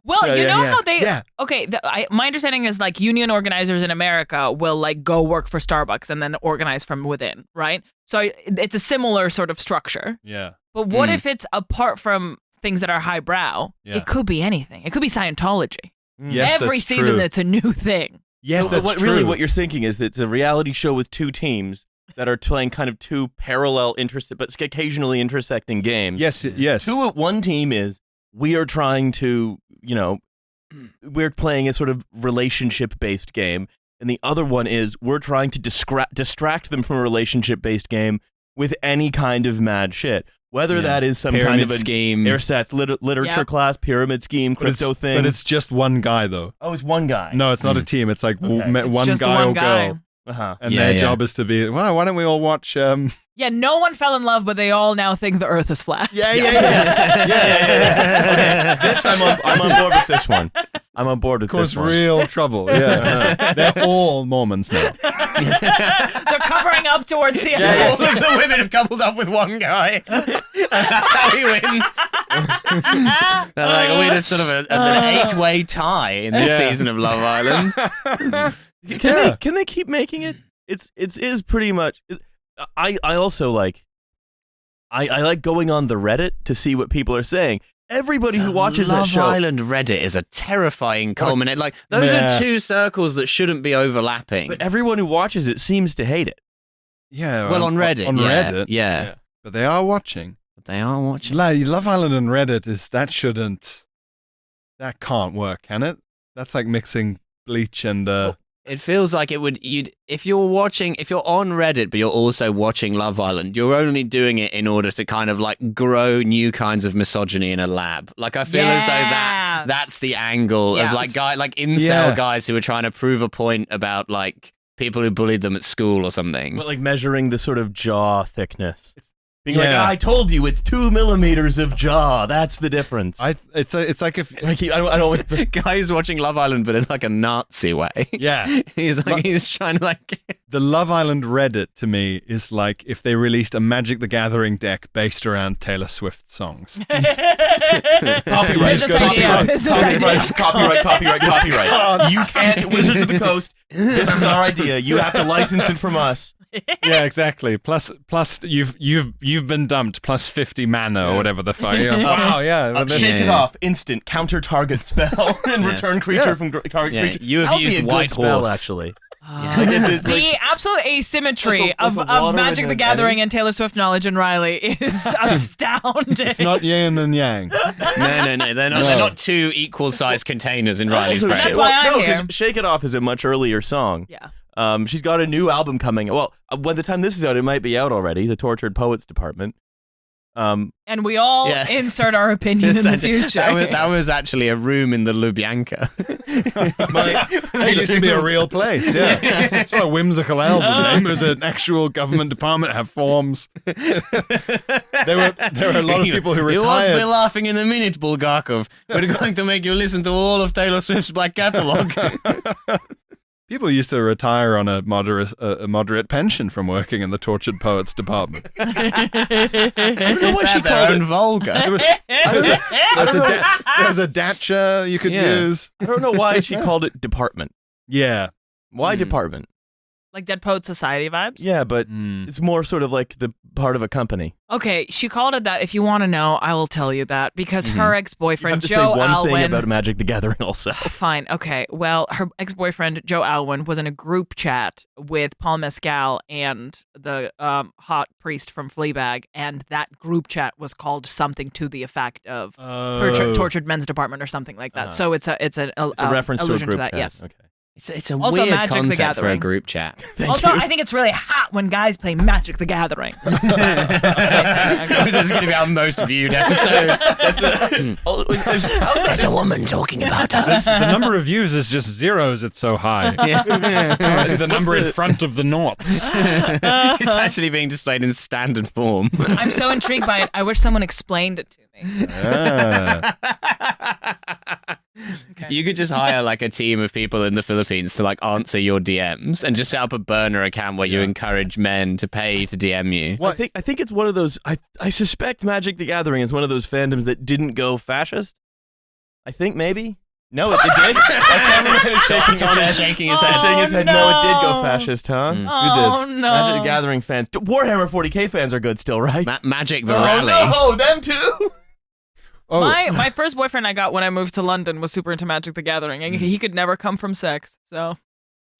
[SPEAKER 1] Well, you know how they.
[SPEAKER 2] Yeah.
[SPEAKER 1] Okay, my understanding is like union organizers in America will like go work for Starbucks and then organize from within, right? So it's a similar sort of structure.
[SPEAKER 2] Yeah.
[SPEAKER 1] But what if it's apart from things that are highbrow?
[SPEAKER 2] Yeah.
[SPEAKER 1] It could be anything. It could be Scientology.
[SPEAKER 2] Yes,
[SPEAKER 1] Every
[SPEAKER 2] that's
[SPEAKER 1] season,
[SPEAKER 2] true.
[SPEAKER 1] it's a new thing.
[SPEAKER 2] Yes,
[SPEAKER 4] So
[SPEAKER 2] that's true.
[SPEAKER 4] Really, what you're thinking is that it's a reality show with 2 teams that are playing kind of 2 parallel, but occasionally intersecting games.
[SPEAKER 2] Yes.
[SPEAKER 4] One team is we are trying to, we're playing a sort of relationship-based game, and the other one is we're trying to distract them from a relationship-based game with any kind of mad shit. Whether that is some
[SPEAKER 3] Pyramid
[SPEAKER 4] kind of
[SPEAKER 3] scheme.
[SPEAKER 4] Airsats literature class, pyramid scheme, crypto thing.
[SPEAKER 2] But it's just one guy, though.
[SPEAKER 4] Oh, it's one guy.
[SPEAKER 2] No, it's not a team. It's like
[SPEAKER 1] It's
[SPEAKER 2] one
[SPEAKER 1] just
[SPEAKER 2] guy
[SPEAKER 1] one
[SPEAKER 2] or
[SPEAKER 1] guy.
[SPEAKER 2] girl.
[SPEAKER 4] Uh-huh.
[SPEAKER 2] And their job is to be, well, why don't we all watch...
[SPEAKER 1] Yeah, no one fell in love, but they all now think the Earth is flat.
[SPEAKER 2] Yeah.
[SPEAKER 4] Okay, this I'm on board with this one. I'm on board with
[SPEAKER 2] Cause
[SPEAKER 4] this one.
[SPEAKER 2] real trouble. Yeah, they're all Mormons now.
[SPEAKER 1] They're covering up towards the end.
[SPEAKER 3] All of the women have coupled up with one guy. And that's how he wins. They're like, we're just sort of an 8-way tie in this season of Love Island.
[SPEAKER 4] Can they keep making it? It is pretty much. I also like. I like going on the Reddit to see what people are saying. Everybody who watches that show.
[SPEAKER 3] Love Island Reddit is a terrifying culminate. Like, those are two circles that shouldn't be overlapping.
[SPEAKER 4] But everyone who watches it seems to hate it.
[SPEAKER 2] Yeah.
[SPEAKER 3] Well, on Reddit.
[SPEAKER 2] On Reddit.
[SPEAKER 3] Yeah.
[SPEAKER 2] But they are watching. Love Island and Reddit that can't work, can it? That's like mixing bleach and
[SPEAKER 3] It feels like it would. If you're on Reddit, but you're also watching Love Island, you're only doing it in order to kind of like grow new kinds of misogyny in a lab. Like, I feel as though that's the angle of like incel guys who are trying to prove a point about like people who bullied them at school or something.
[SPEAKER 4] But like measuring the sort of jaw thickness. Being like, I told you it's 2 millimeters of jaw. That's the difference.
[SPEAKER 2] It's like if
[SPEAKER 4] I don't.
[SPEAKER 3] The guy's watching Love Island, but in like a Nazi way.
[SPEAKER 2] Yeah,
[SPEAKER 3] he's trying to like.
[SPEAKER 2] The Love Island Reddit to me is like if they released a Magic the Gathering deck based around Taylor Swift songs.
[SPEAKER 4] Copyright. Copyright. You can't. Wizards of the Coast. This is our idea. You have to license it from us.
[SPEAKER 2] Yeah, exactly. Plus, you've been dumped. Plus 50 mana or whatever the fuck. Wow, yeah.
[SPEAKER 4] Shake it off. Instant counter target spell and return creature from target creature.
[SPEAKER 3] You have used White
[SPEAKER 4] spell,
[SPEAKER 3] Horse
[SPEAKER 4] actually.
[SPEAKER 1] The absolute asymmetry of Magic the Gathering and Taylor Swift knowledge in Riley is astounding.
[SPEAKER 2] It's not yin and yang.
[SPEAKER 3] No. They're not two equal-sized containers in Riley's brain.
[SPEAKER 1] That's why I'm here.
[SPEAKER 4] Shake It Off is a much earlier song.
[SPEAKER 1] Yeah.
[SPEAKER 4] She's got a new album coming. Well, by the time this is out, it might be out already. The Tortured Poets Department.
[SPEAKER 1] And we all insert our opinion in the future.
[SPEAKER 3] That was actually a room in the Lubyanka.
[SPEAKER 2] It used to be a real place. Yeah, it's not a whimsical album name. It was an actual government department. Have forms. There were a lot of people who retired.
[SPEAKER 3] You won't be laughing in a minute, Bulgakov. We're going to make you listen to all of Taylor Swift's back catalogue.
[SPEAKER 2] People used to retire on a moderate pension from working in the Tortured Poets Department.
[SPEAKER 3] I don't know what she called it. Vulgar.
[SPEAKER 2] There was a dacha you could use.
[SPEAKER 4] I don't know why she called it department.
[SPEAKER 2] Yeah.
[SPEAKER 4] Why department?
[SPEAKER 1] Like Dead Poet Society vibes?
[SPEAKER 4] Yeah, but it's more sort of like the part of a company.
[SPEAKER 1] Okay, she called it that. If you want to know, I will tell you that. Because her ex-boyfriend,
[SPEAKER 4] you have to
[SPEAKER 1] Joe
[SPEAKER 4] say one
[SPEAKER 1] Alwyn...
[SPEAKER 4] thing about Magic the Gathering also.
[SPEAKER 1] Fine, okay. Well, her ex-boyfriend, Joe Alwyn, was in a group chat with Paul Mescal and the hot priest from Fleabag, and that group chat was called something to the effect of Tortured Men's Department or something like that. So it's a
[SPEAKER 4] reference
[SPEAKER 1] allusion
[SPEAKER 4] to a group
[SPEAKER 1] that,
[SPEAKER 4] chat.
[SPEAKER 1] yes.
[SPEAKER 4] Okay.
[SPEAKER 3] It's a
[SPEAKER 1] also,
[SPEAKER 3] weird
[SPEAKER 1] Magic the
[SPEAKER 3] concept for a
[SPEAKER 1] Gathering.
[SPEAKER 3] group chat.
[SPEAKER 1] I think it's really hot when guys play Magic the Gathering.
[SPEAKER 3] This is going to be our most viewed episode.
[SPEAKER 5] There's a woman talking about us.
[SPEAKER 2] The number of views is just zeros. It's so high. It's the number in front of the noughts.
[SPEAKER 3] It's actually being displayed in standard form.
[SPEAKER 1] I'm so intrigued by it. I wish someone explained it to me.
[SPEAKER 3] Okay. You could just hire like a team of people in the Philippines to like answer your DMs and just set up a burner account where you encourage men to pay to DM you.
[SPEAKER 4] Well, I think it's one of those. I suspect Magic the Gathering is one of those fandoms that didn't go fascist. I think maybe. No, it did.
[SPEAKER 3] Tom is shaking his head.
[SPEAKER 4] Shaking his head. No, it did go fascist, huh?
[SPEAKER 1] Oh,
[SPEAKER 4] Who did?
[SPEAKER 1] no.
[SPEAKER 4] Magic the Gathering fans. Warhammer 40k fans are good still, right?
[SPEAKER 3] Magic the Rally.
[SPEAKER 4] Oh, no, them too.
[SPEAKER 2] Oh.
[SPEAKER 1] My first boyfriend I got when I moved to London was super into Magic the Gathering, and he could never come from sex, so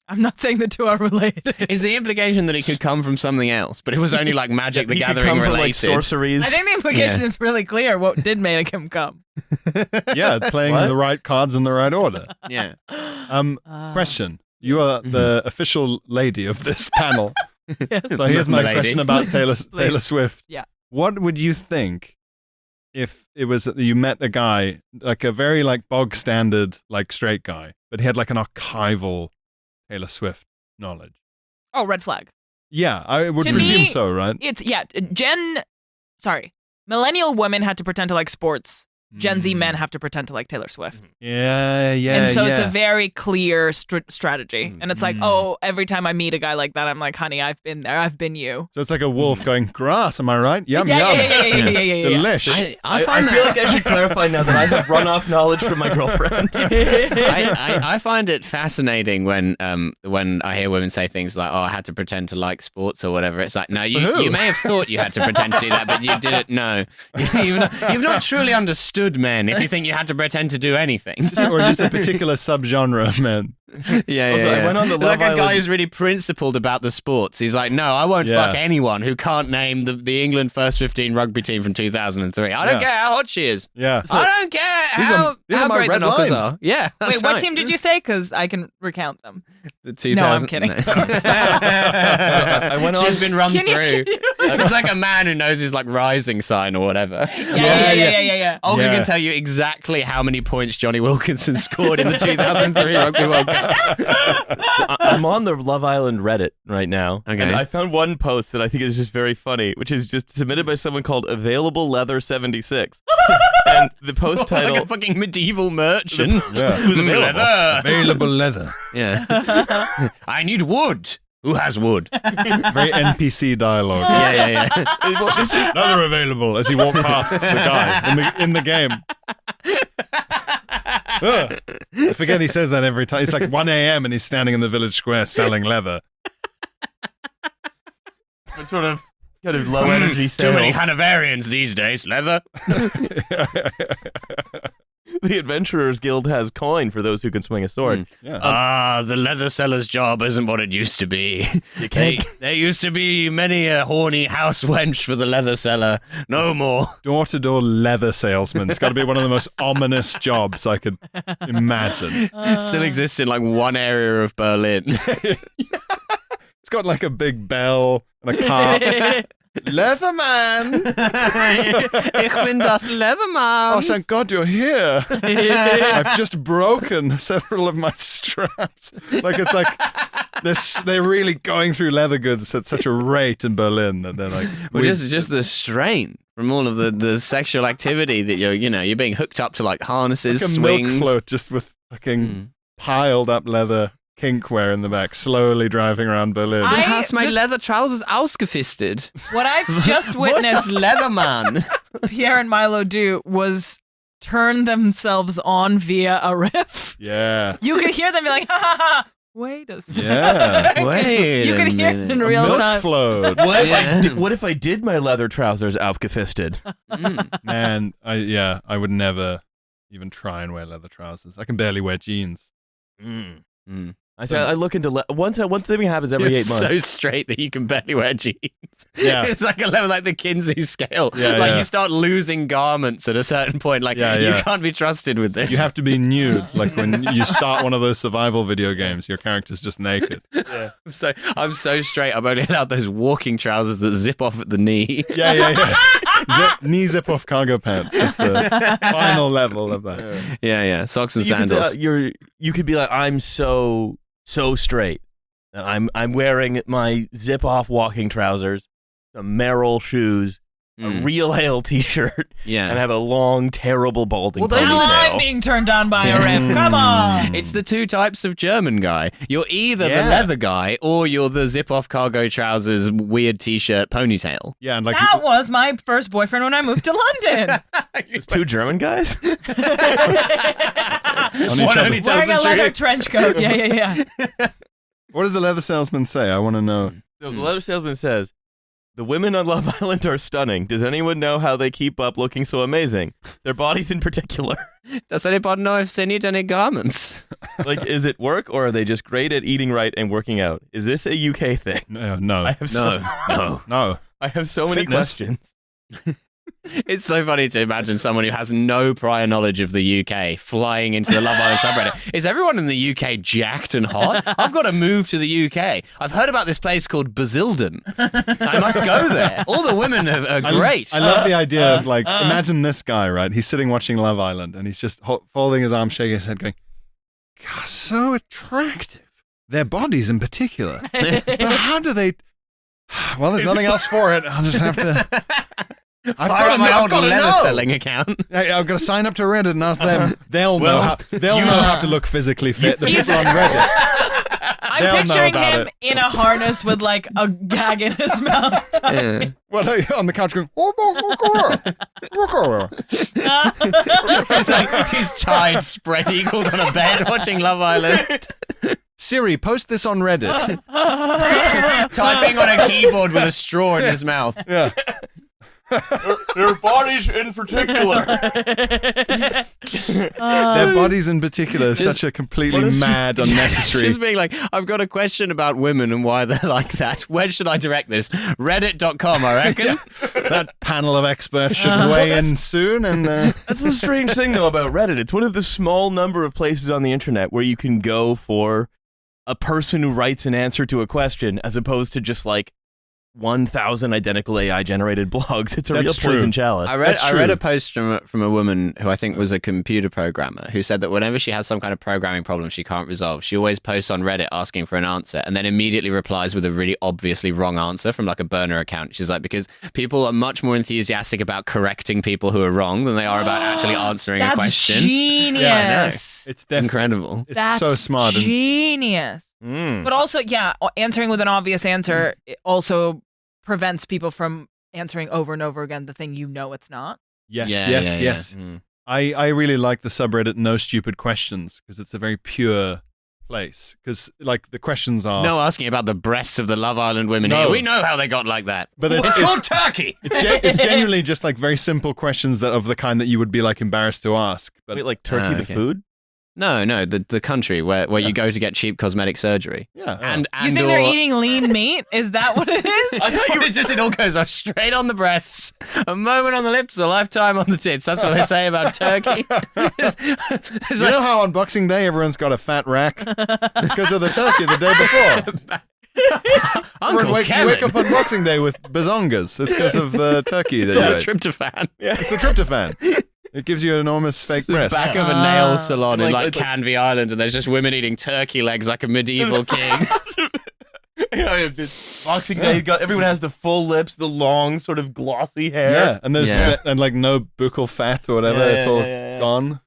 [SPEAKER 1] I'm not saying the two are related.
[SPEAKER 3] Is the implication that it could come from something else, but it was only like Magic the Gathering
[SPEAKER 4] come
[SPEAKER 3] related?
[SPEAKER 4] From, like, sorceries.
[SPEAKER 1] I think the implication is really clear. What did make him come?
[SPEAKER 2] Yeah, playing the right cards in the right order.
[SPEAKER 3] Yeah.
[SPEAKER 2] Question. You are the official lady of this panel.
[SPEAKER 1] Yes.
[SPEAKER 2] So here's my question about Taylor Swift.
[SPEAKER 1] Yeah.
[SPEAKER 2] What would you think if it was that you met a guy, like a very like bog standard, like straight guy, but he had like an archival Taylor Swift knowledge?
[SPEAKER 1] Oh, red flag.
[SPEAKER 2] Yeah, I would
[SPEAKER 1] To
[SPEAKER 2] presume
[SPEAKER 1] me,
[SPEAKER 2] so, right?
[SPEAKER 1] Millennial women had to pretend to like sports Gen Z men have to pretend to like Taylor Swift.
[SPEAKER 2] Yeah.
[SPEAKER 1] And so it's a very clear strategy. And it's like, oh, every time I meet a guy like that, I'm like, honey, I've been there. I've been you.
[SPEAKER 2] So it's like a wolf going, grass, am I right? Yum,
[SPEAKER 1] Yeah.
[SPEAKER 2] Delish.
[SPEAKER 4] I feel like I should clarify now that I have run-off knowledge from my girlfriend.
[SPEAKER 3] I find it fascinating when I hear women say things like, "Oh, I had to pretend to like sports or whatever." It's like, no, you may have thought you had to pretend to do that, but you didn't know. You've not truly understood men if you think you had to pretend to do anything.
[SPEAKER 2] Or just a particular subgenre of men.
[SPEAKER 3] Yeah.
[SPEAKER 4] I went on the
[SPEAKER 3] like
[SPEAKER 4] Love
[SPEAKER 3] a guy
[SPEAKER 4] Island-
[SPEAKER 3] who's really principled about the sports. He's like, no, I won't fuck anyone who can't name the England first 15 rugby team from 2003. I don't care how hot she is.
[SPEAKER 2] Yeah.
[SPEAKER 3] I don't care
[SPEAKER 2] these are my
[SPEAKER 3] great the
[SPEAKER 2] red
[SPEAKER 3] knockers
[SPEAKER 2] lines.
[SPEAKER 3] are. Yeah. That's
[SPEAKER 1] Wait, what
[SPEAKER 3] right.
[SPEAKER 1] team did you say? Because I can recount them.
[SPEAKER 3] The 2000.
[SPEAKER 1] No, I'm kidding.
[SPEAKER 4] I went on.
[SPEAKER 3] She's been run
[SPEAKER 1] Can you-
[SPEAKER 3] through. It's like a man who knows his like rising sign or whatever.
[SPEAKER 1] Yeah.
[SPEAKER 3] Olga
[SPEAKER 2] Yeah.
[SPEAKER 3] can tell you exactly how many points Johnny Wilkinson scored in the 2003 Rugby World Cup.
[SPEAKER 4] I'm on the Love Island Reddit right now.
[SPEAKER 3] Okay.
[SPEAKER 4] And I found one post that I think is just very funny, which is just submitted by someone called Available Leather 76. And the post title.
[SPEAKER 3] Like a fucking medieval merchant.
[SPEAKER 2] Yeah.
[SPEAKER 4] Who's available?
[SPEAKER 3] Leather.
[SPEAKER 2] Available leather.
[SPEAKER 3] Yeah. I need wood. Who has wood?
[SPEAKER 2] Very NPC dialogue.
[SPEAKER 3] Yeah.
[SPEAKER 2] Leather available as you walk past the guy in the game. Ugh. I forget he says that every time. It's like 1 a.m. and he's standing in the village square selling leather.
[SPEAKER 4] It's sort of kind of low energy sales.
[SPEAKER 3] Too many Hanoverians these days. Leather.
[SPEAKER 4] The Adventurers Guild has coin for those who can swing a sword.
[SPEAKER 2] Yeah.
[SPEAKER 3] The leather seller's job isn't what it used to be. There used to be many a horny house wench for the leather seller. No more.
[SPEAKER 2] Door-to-door leather salesman. It's got to be one of the most ominous jobs I could imagine.
[SPEAKER 3] Still exists in like one area of Berlin.
[SPEAKER 2] It's got like a big bell and a cart. Leatherman!
[SPEAKER 3] Ich bin das Leatherman.
[SPEAKER 2] Oh, thank God you're here. I've just broken several of my straps. Like, it's like they're really going through leather goods at such a rate in Berlin that they're like...
[SPEAKER 3] Well, just the strain from all of the sexual activity that you're being hooked up to like harnesses,
[SPEAKER 2] like a
[SPEAKER 3] swings.
[SPEAKER 2] milk float just with fucking piled up leather kinkware in the back, slowly driving around Berlin.
[SPEAKER 3] Du hast my leather trousers ausgefistet.
[SPEAKER 1] What I've just
[SPEAKER 3] Wo ist das
[SPEAKER 1] witnessed
[SPEAKER 3] Leatherman?
[SPEAKER 1] Pierre and Milo do was turn themselves on via a riff.
[SPEAKER 2] Yeah.
[SPEAKER 1] You could hear them be like, ha ha ha. Wait a second.
[SPEAKER 2] Yeah.
[SPEAKER 3] Wait
[SPEAKER 1] You
[SPEAKER 3] a
[SPEAKER 1] could hear it
[SPEAKER 3] minute.
[SPEAKER 1] in real
[SPEAKER 2] Milk
[SPEAKER 1] time.
[SPEAKER 2] float.
[SPEAKER 4] What if I did my leather trousers aufgefisted?
[SPEAKER 2] Man, I would never even try and wear leather trousers. I can barely wear jeans.
[SPEAKER 4] I look into one thing happens every 8 months.
[SPEAKER 3] So straight that you can barely wear jeans.
[SPEAKER 2] Yeah.
[SPEAKER 3] It's like a level like the Kinsey scale.
[SPEAKER 2] Yeah,
[SPEAKER 3] like
[SPEAKER 2] yeah.
[SPEAKER 3] you start losing garments at a certain point. Like
[SPEAKER 2] Yeah,
[SPEAKER 3] you
[SPEAKER 2] yeah.
[SPEAKER 3] can't be trusted with this.
[SPEAKER 2] You have to be nude. Like when you start one of those survival video games, your character's just naked.
[SPEAKER 3] I'm so straight. I'm only allowed those walking trousers that zip off at the knee.
[SPEAKER 2] Yeah. Knee zip off cargo pants is the final level of that.
[SPEAKER 3] Yeah. Socks and
[SPEAKER 4] You could,
[SPEAKER 3] sandals.
[SPEAKER 4] you could be like, I'm so straight. And I'm wearing my zip off walking trousers, some Merrill shoes, a real ale t-shirt,
[SPEAKER 3] Yeah.
[SPEAKER 4] and have a long, terrible balding
[SPEAKER 3] Well, those
[SPEAKER 1] Now I'm
[SPEAKER 4] ponytail.
[SPEAKER 1] being turned on by a riff. Come on.
[SPEAKER 3] It's the two types of German guy. You're either the
[SPEAKER 2] Yeah.
[SPEAKER 3] leather guy or you're the zip-off cargo trousers, weird t-shirt, ponytail.
[SPEAKER 2] Yeah, and like
[SPEAKER 1] That was my first boyfriend when I moved to London.
[SPEAKER 4] There's two German guys?
[SPEAKER 2] on each
[SPEAKER 3] One
[SPEAKER 2] other.
[SPEAKER 3] only tells
[SPEAKER 1] Wearing a
[SPEAKER 3] the
[SPEAKER 1] leather
[SPEAKER 3] truth.
[SPEAKER 1] trench coat. Yeah.
[SPEAKER 2] What does the leather salesman say? I want to know.
[SPEAKER 4] So the leather salesman says, the women on Love Island are stunning. Does anyone know how they keep up looking so amazing? Their bodies in particular.
[SPEAKER 3] Does anybody know if they need any garments?
[SPEAKER 4] Like, is it work or are they just great at eating right and working out? Is this a UK thing?
[SPEAKER 2] No.
[SPEAKER 4] I have so
[SPEAKER 2] No.
[SPEAKER 4] I have so many
[SPEAKER 2] Fitness.
[SPEAKER 4] questions.
[SPEAKER 3] It's so funny to imagine someone who has no prior knowledge of the UK flying into the Love Island subreddit. Is everyone in the UK jacked and hot? I've got to move to the UK. I've heard about this place called Basildon. I must go there. All the women are great.
[SPEAKER 2] I love the idea of like, imagine this guy, right? He's sitting watching Love Island and he's just folding his arms, shaking his head, going, God, so attractive. Their bodies in particular. But how do they... Well, there's nothing else for it. I'll just have to
[SPEAKER 3] Fire up my old leather-selling account.
[SPEAKER 2] Hey, I've got to sign up to Reddit and ask them. They'll know how to look physically fit. The people on Reddit.
[SPEAKER 1] I'm picturing him in a harness with like a gag in his mouth.
[SPEAKER 2] Yeah. Well, on the couch going.
[SPEAKER 3] he's tied, spread eagled on a bed, watching Love Island.
[SPEAKER 2] Siri, post this on Reddit.
[SPEAKER 3] Typing on a keyboard with a straw in his mouth.
[SPEAKER 2] Yeah.
[SPEAKER 4] Their bodies in particular.
[SPEAKER 2] Their bodies in particular is such a completely mad, unnecessary.
[SPEAKER 3] Just being like, I've got a question about women and why they're like that. Where should I direct this? Reddit.com, I reckon.
[SPEAKER 2] Yeah. That panel of experts should weigh in soon. And
[SPEAKER 4] that's the strange thing, though, about Reddit. It's one of the small number of places on the internet where you can go for a person who writes an answer to a question, as opposed to just like 1,000 identical AI-generated blogs. It's a real poison chalice.
[SPEAKER 3] I read a post from a woman who I think was a computer programmer who said that whenever she has some kind of programming problem she can't resolve, she always posts on Reddit asking for an answer and then immediately replies with a really obviously wrong answer from like a burner account. She's like, because people are much more enthusiastic about correcting people who are wrong than they are about actually answering a question.
[SPEAKER 1] That's genius.
[SPEAKER 3] Yeah, I know.
[SPEAKER 2] It's
[SPEAKER 3] incredible.
[SPEAKER 2] It's so smart.
[SPEAKER 1] Genius. But also, yeah, answering with an obvious answer also prevents people from answering over and over again the thing you know it's not.
[SPEAKER 2] Yes. I really like the subreddit No Stupid Questions because it's a very pure place. Because like the questions are
[SPEAKER 3] no asking about the breasts of the Love Island women here. We know how they got like that.
[SPEAKER 2] But
[SPEAKER 3] it's called turkey.
[SPEAKER 2] It's genuinely just like very simple questions that of the kind that you would be like embarrassed to ask. But
[SPEAKER 4] wait, like turkey the food?
[SPEAKER 3] No, the country where you go to get cheap cosmetic surgery.
[SPEAKER 2] Yeah.
[SPEAKER 3] And
[SPEAKER 1] you think they're eating lean meat? Is that what it is?
[SPEAKER 3] I thought it all goes off straight on the breasts, a moment on the lips, a lifetime on the tits. That's what they say about turkey.
[SPEAKER 2] You know how on Boxing Day everyone's got a fat rack? It's because of the turkey the day before.
[SPEAKER 3] Uncle Kevin.
[SPEAKER 2] You wake up on Boxing Day with bazongas. It's because of the turkey.
[SPEAKER 3] It's all the tryptophan.
[SPEAKER 2] Yeah. It's the tryptophan. It gives you enormous fake breasts.
[SPEAKER 3] Back of a nail salon in like Canvey Island, and there's just women eating turkey legs like a medieval king.
[SPEAKER 4] Boxing Day, everyone has the full lips, the long, sort of glossy hair.
[SPEAKER 2] Yeah, and there's and like no buccal fat or whatever. It's all gone.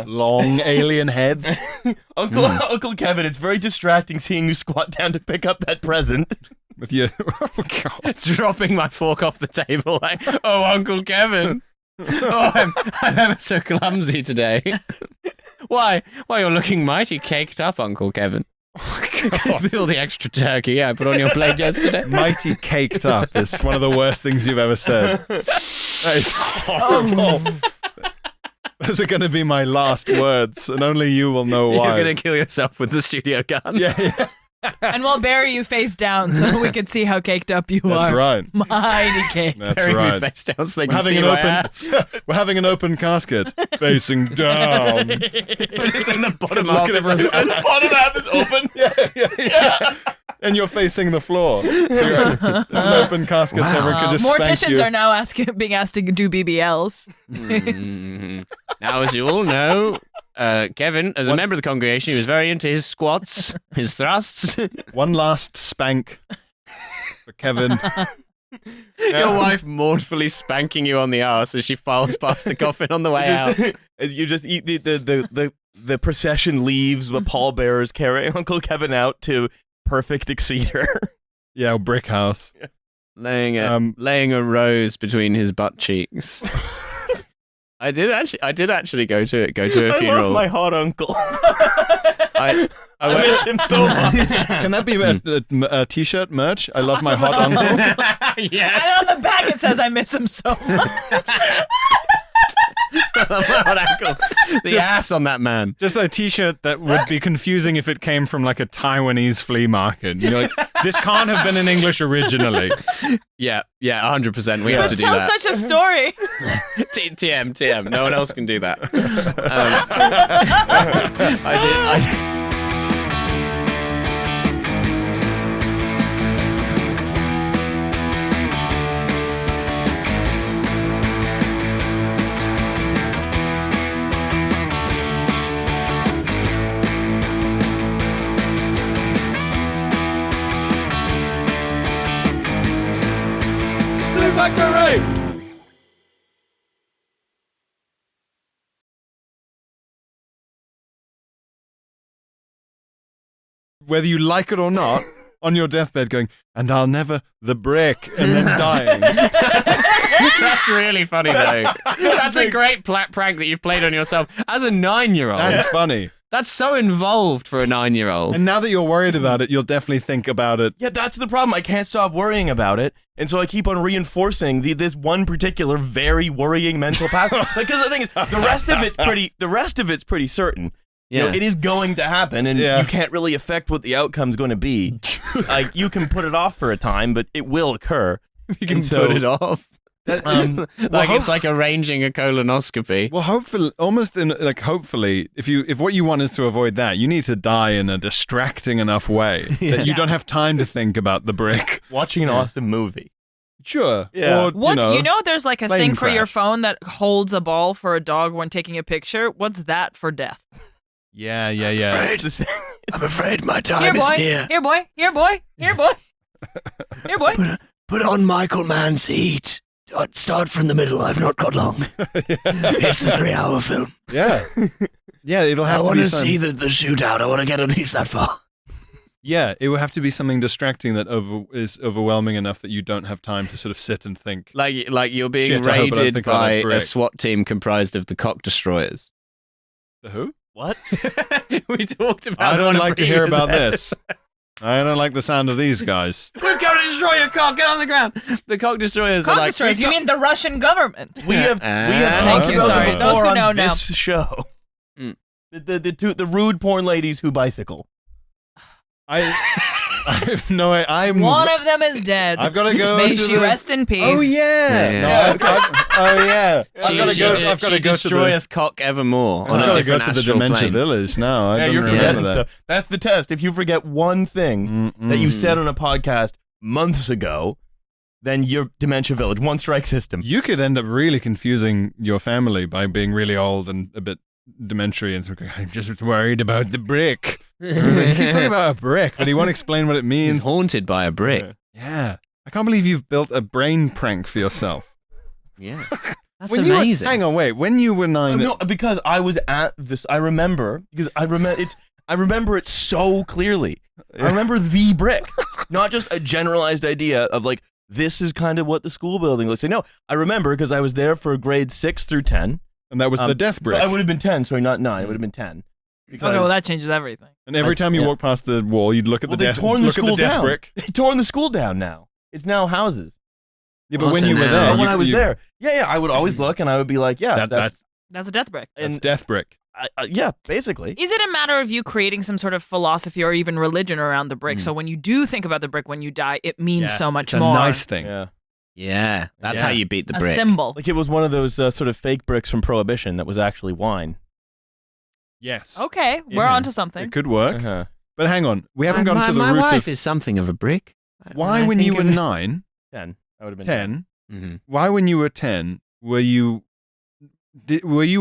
[SPEAKER 2] Long alien heads.
[SPEAKER 4] Uncle Kevin, it's very distracting seeing you squat down to pick up that present.
[SPEAKER 2] With you. Oh, God.
[SPEAKER 3] Dropping my fork off the table like, oh, Uncle Kevin. Oh, I'm ever so clumsy today. Why, you're looking mighty caked up, Uncle Kevin. With all the extra turkey I put on your plate yesterday.
[SPEAKER 2] Mighty caked up is one of the worst things you've ever said. That is horrible. Those are going to be my last words, and only you will know why.
[SPEAKER 3] You're going to kill yourself with the studio gun.
[SPEAKER 2] Yeah.
[SPEAKER 1] And we'll bury you face down so we can see how caked up you are.
[SPEAKER 2] That's right.
[SPEAKER 1] Mighty cake.
[SPEAKER 2] That's
[SPEAKER 3] bury
[SPEAKER 2] right.
[SPEAKER 3] me face down so they can see my ass.
[SPEAKER 2] We're having an open casket facing down.
[SPEAKER 3] It's in the bottom half.
[SPEAKER 4] The bottom half is open.
[SPEAKER 2] Yeah. And you're facing the floor. So it's an open casket so everyone can just spank
[SPEAKER 1] Morticians
[SPEAKER 2] you.
[SPEAKER 1] are now being asked to do BBLs.
[SPEAKER 3] Now, as you all know, Kevin, as a member of the congregation, he was very into his squats, his thrusts.
[SPEAKER 2] One last spank for Kevin.
[SPEAKER 3] Your wife mournfully spanking you on the arse as she files past the coffin on the way out.
[SPEAKER 4] You just eat the procession leaves, the pallbearers carrying Uncle Kevin out to perfect exceeder.
[SPEAKER 2] Yeah, brick house.
[SPEAKER 3] Laying a rose between his butt cheeks. I did actually go to a funeral.
[SPEAKER 4] I love my hot uncle.
[SPEAKER 3] I
[SPEAKER 4] miss him so much.
[SPEAKER 2] Can that be a t-shirt merch? I love my hot uncle.
[SPEAKER 3] Yes.
[SPEAKER 1] And on the back it says I miss him so much.
[SPEAKER 3] The ass on that man.
[SPEAKER 2] Just a t-shirt that would be confusing if it came from like a Taiwanese flea market. You're like, this can't have been in English originally.
[SPEAKER 3] Yeah, 100%. We have to do that.
[SPEAKER 1] Tell such a story.
[SPEAKER 3] TM. No one else can do that. I did.
[SPEAKER 2] whether you like it or not, on your deathbed going, and I'll never the brick, and then dying.
[SPEAKER 3] That's really funny, though. That's a great prank that you've played on yourself as a 9-year-old.
[SPEAKER 2] That's funny.
[SPEAKER 3] That's so involved for a 9-year-old.
[SPEAKER 2] And now that you're worried about it, you'll definitely think about it.
[SPEAKER 4] Yeah, that's the problem. I can't stop worrying about it. And so I keep on reinforcing this one particular very worrying mental path. Because the thing is, the rest of it's pretty certain.
[SPEAKER 3] Yeah.
[SPEAKER 4] You know, it is going to happen, and you can't really affect what the outcome's going to be. Like, you can put it off for a time, but it will occur.
[SPEAKER 3] You can put it off. It's like arranging a colonoscopy.
[SPEAKER 2] Well, hopefully, if what you want is to avoid that, you need to die in a distracting enough way that you don't have time to think about the brick.
[SPEAKER 4] Watching an awesome movie.
[SPEAKER 2] Sure.
[SPEAKER 4] Yeah.
[SPEAKER 2] Or,
[SPEAKER 1] there's like a
[SPEAKER 2] plane
[SPEAKER 1] thing for your
[SPEAKER 2] crash.
[SPEAKER 1] phone that holds a ball for a dog when taking a picture. What's that for death?
[SPEAKER 2] Yeah.
[SPEAKER 5] I'm afraid my time is near.
[SPEAKER 1] Here, boy. Here, boy.
[SPEAKER 5] Put on Michael Mann's heat. Start from the middle. I've not got long. It's a 3-hour film.
[SPEAKER 2] Yeah. Yeah, it'll have
[SPEAKER 5] I
[SPEAKER 2] to
[SPEAKER 5] want
[SPEAKER 2] be
[SPEAKER 5] to see the shootout. I want to get at least that far.
[SPEAKER 2] Yeah, it will have to be something distracting that is overwhelming enough that you don't have time to sort of sit and think.
[SPEAKER 3] Like you're being
[SPEAKER 2] Shit, I hope I don't
[SPEAKER 3] raided
[SPEAKER 2] think about
[SPEAKER 3] by
[SPEAKER 2] that brick.
[SPEAKER 3] a SWAT team comprised of the cock destroyers.
[SPEAKER 2] The who?
[SPEAKER 4] What?
[SPEAKER 3] We talked about.
[SPEAKER 2] I don't
[SPEAKER 3] one
[SPEAKER 2] like to hear
[SPEAKER 3] previous
[SPEAKER 2] about this. I don't like the sound of these guys.
[SPEAKER 3] We've got to destroy your cock. Get on the ground. The cock destroyers are
[SPEAKER 1] Cock
[SPEAKER 3] like.
[SPEAKER 1] destroyers? You mean the Russian government?
[SPEAKER 4] We have
[SPEAKER 3] Thank
[SPEAKER 4] talked
[SPEAKER 2] you,
[SPEAKER 4] about
[SPEAKER 2] sorry.
[SPEAKER 4] them
[SPEAKER 1] Those who
[SPEAKER 4] before
[SPEAKER 1] know
[SPEAKER 4] on
[SPEAKER 1] now.
[SPEAKER 4] this show.
[SPEAKER 3] Mm.
[SPEAKER 4] The rude porn ladies who bicycle.
[SPEAKER 2] I'm
[SPEAKER 1] One of them is dead.
[SPEAKER 2] I've got to go.
[SPEAKER 1] May
[SPEAKER 2] to
[SPEAKER 1] she
[SPEAKER 2] the...
[SPEAKER 1] rest in peace.
[SPEAKER 2] Oh yeah.
[SPEAKER 3] Yeah.
[SPEAKER 2] No, oh yeah.
[SPEAKER 3] She destroyeth cock evermore on a
[SPEAKER 2] I've got to go
[SPEAKER 3] different
[SPEAKER 2] to the
[SPEAKER 3] astral
[SPEAKER 2] Dementia
[SPEAKER 3] plane.
[SPEAKER 2] Village now. I don't
[SPEAKER 4] you're
[SPEAKER 2] remember
[SPEAKER 4] forgetting
[SPEAKER 2] that.
[SPEAKER 4] stuff. That's the test. If you forget one thing that you said on a podcast months ago, then you're Dementia Village. One strike system.
[SPEAKER 2] You could end up really confusing your family by being really old and a bit dementia and sort of, I'm just worried about the brick. He keeps talking about a brick, but he won't explain what it means.
[SPEAKER 3] He's haunted by a brick.
[SPEAKER 2] Yeah. I can't believe you've built a brain prank for yourself.
[SPEAKER 3] Yeah. That's
[SPEAKER 2] When
[SPEAKER 3] amazing.
[SPEAKER 2] hang on, wait. When you were 9...
[SPEAKER 4] No, because I was at this. I remember it so clearly. I remember the brick, not just a generalized idea of like this is kind of what the school building looks like. No, I remember because I was there for grades 6 through 10.
[SPEAKER 2] And that was the death brick.
[SPEAKER 4] I would have been 10, sorry, not 9. It would have been 10.
[SPEAKER 1] Okay, well that changes everything.
[SPEAKER 2] And every time you walk past the wall, you'd look at the
[SPEAKER 4] they've
[SPEAKER 2] death
[SPEAKER 4] torn the school
[SPEAKER 2] death
[SPEAKER 4] down.
[SPEAKER 2] brick.
[SPEAKER 4] They torn the school down now. It's now houses.
[SPEAKER 2] Yeah, but
[SPEAKER 3] Also
[SPEAKER 2] when you were
[SPEAKER 3] now-
[SPEAKER 2] there,
[SPEAKER 4] When I was there, I would always look and I would be like, yeah,
[SPEAKER 1] That's a death brick.
[SPEAKER 2] that's death brick.
[SPEAKER 4] yeah, basically.
[SPEAKER 1] Is it a matter of you creating some sort of philosophy or even religion around the brick? So when you do think about the brick when you die, it means so much
[SPEAKER 2] It's a
[SPEAKER 1] more.
[SPEAKER 2] nice thing.
[SPEAKER 4] Yeah.
[SPEAKER 3] Yeah, that's
[SPEAKER 2] Yeah.
[SPEAKER 3] how you beat the
[SPEAKER 1] A
[SPEAKER 3] brick.
[SPEAKER 1] symbol.
[SPEAKER 4] Like it was one of those sort of fake bricks from Prohibition that was actually wine.
[SPEAKER 2] Yes.
[SPEAKER 1] Okay, we're
[SPEAKER 2] Yeah.
[SPEAKER 1] onto something.
[SPEAKER 2] It could work.
[SPEAKER 4] Uh-huh.
[SPEAKER 2] But hang on. We haven't gotten to the
[SPEAKER 3] my
[SPEAKER 2] root
[SPEAKER 3] wife
[SPEAKER 2] of
[SPEAKER 3] is something of a brick.
[SPEAKER 2] why when you were 9,
[SPEAKER 4] 10. I would have been
[SPEAKER 2] 10,
[SPEAKER 3] Mm-hmm.
[SPEAKER 2] why when you were 10 were you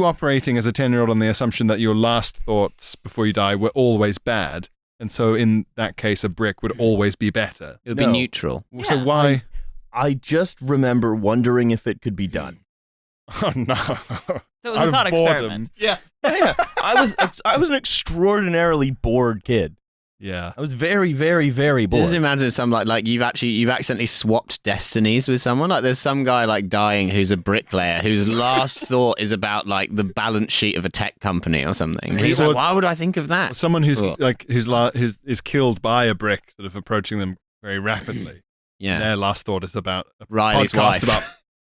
[SPEAKER 2] operating as a 10-year-old on the assumption that your last thoughts before you die were always bad? And so in that case, a brick would always be better.
[SPEAKER 3] It would be
[SPEAKER 4] No.
[SPEAKER 3] neutral.
[SPEAKER 2] So
[SPEAKER 1] Yeah.
[SPEAKER 2] why?
[SPEAKER 4] I just remember wondering if it could be done.
[SPEAKER 2] Oh, no.
[SPEAKER 1] So it was a thought experiment.
[SPEAKER 4] Yeah. I was an extraordinarily bored kid.
[SPEAKER 2] Yeah.
[SPEAKER 4] I was very, very, very bored.
[SPEAKER 3] Just imagine some like you've accidentally swapped destinies with someone. Like there's some guy like dying who's a bricklayer whose last thought is about like the balance sheet of a tech company or something. And he's like, why would I think of that?
[SPEAKER 2] Someone who's
[SPEAKER 3] Ugh.
[SPEAKER 2] like who's is killed by a brick, sort of approaching them very rapidly.
[SPEAKER 3] Yeah.
[SPEAKER 2] Their last thought is about a
[SPEAKER 3] Riley's
[SPEAKER 2] podcast
[SPEAKER 3] wife.
[SPEAKER 2] about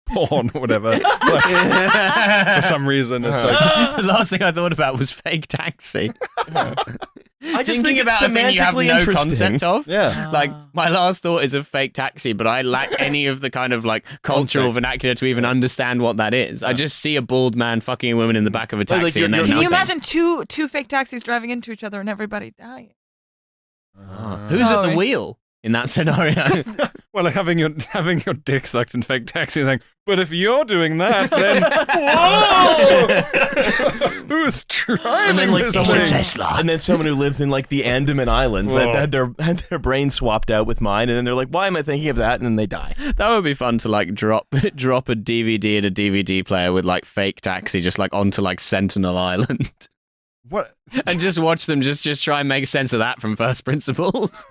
[SPEAKER 2] porn or whatever. Like, for some reason, it's like
[SPEAKER 3] The last thing I thought about was Fake Taxi.
[SPEAKER 4] I just
[SPEAKER 3] Thinking
[SPEAKER 4] think it's
[SPEAKER 3] about a thing you have
[SPEAKER 4] semantically
[SPEAKER 3] no
[SPEAKER 4] interesting.
[SPEAKER 3] concept of.
[SPEAKER 2] yeah.
[SPEAKER 3] Like, my last thought is a Fake Taxi, but I lack any of the kind of like cultural
[SPEAKER 2] Context.
[SPEAKER 3] vernacular to even understand what that is. I just see a bald man fucking a woman in the back of a taxi
[SPEAKER 4] you're-
[SPEAKER 3] and then
[SPEAKER 4] you're-
[SPEAKER 1] Can you
[SPEAKER 3] nothing.
[SPEAKER 1] imagine two fake taxis driving into each other and everybody dying?
[SPEAKER 3] Who's at the
[SPEAKER 1] Sorry.
[SPEAKER 3] wheel in that scenario?
[SPEAKER 2] Well, like having your dick sucked in Fake Taxi and saying, but if you're doing that, then whoa, who's driving
[SPEAKER 4] And then like
[SPEAKER 2] this
[SPEAKER 5] It's a
[SPEAKER 2] thing?
[SPEAKER 5] Tesla.
[SPEAKER 4] and then someone who lives in like the Andaman Islands
[SPEAKER 2] Whoa.
[SPEAKER 4] had their brain swapped out with mine, and then they're like, "Why am I thinking of that?" And then they die.
[SPEAKER 3] That would be fun to like drop a DVD in a DVD player with like Fake Taxi just like onto like Sentinel Island.
[SPEAKER 2] What?
[SPEAKER 3] And just watch them just try and make sense of that from first principles.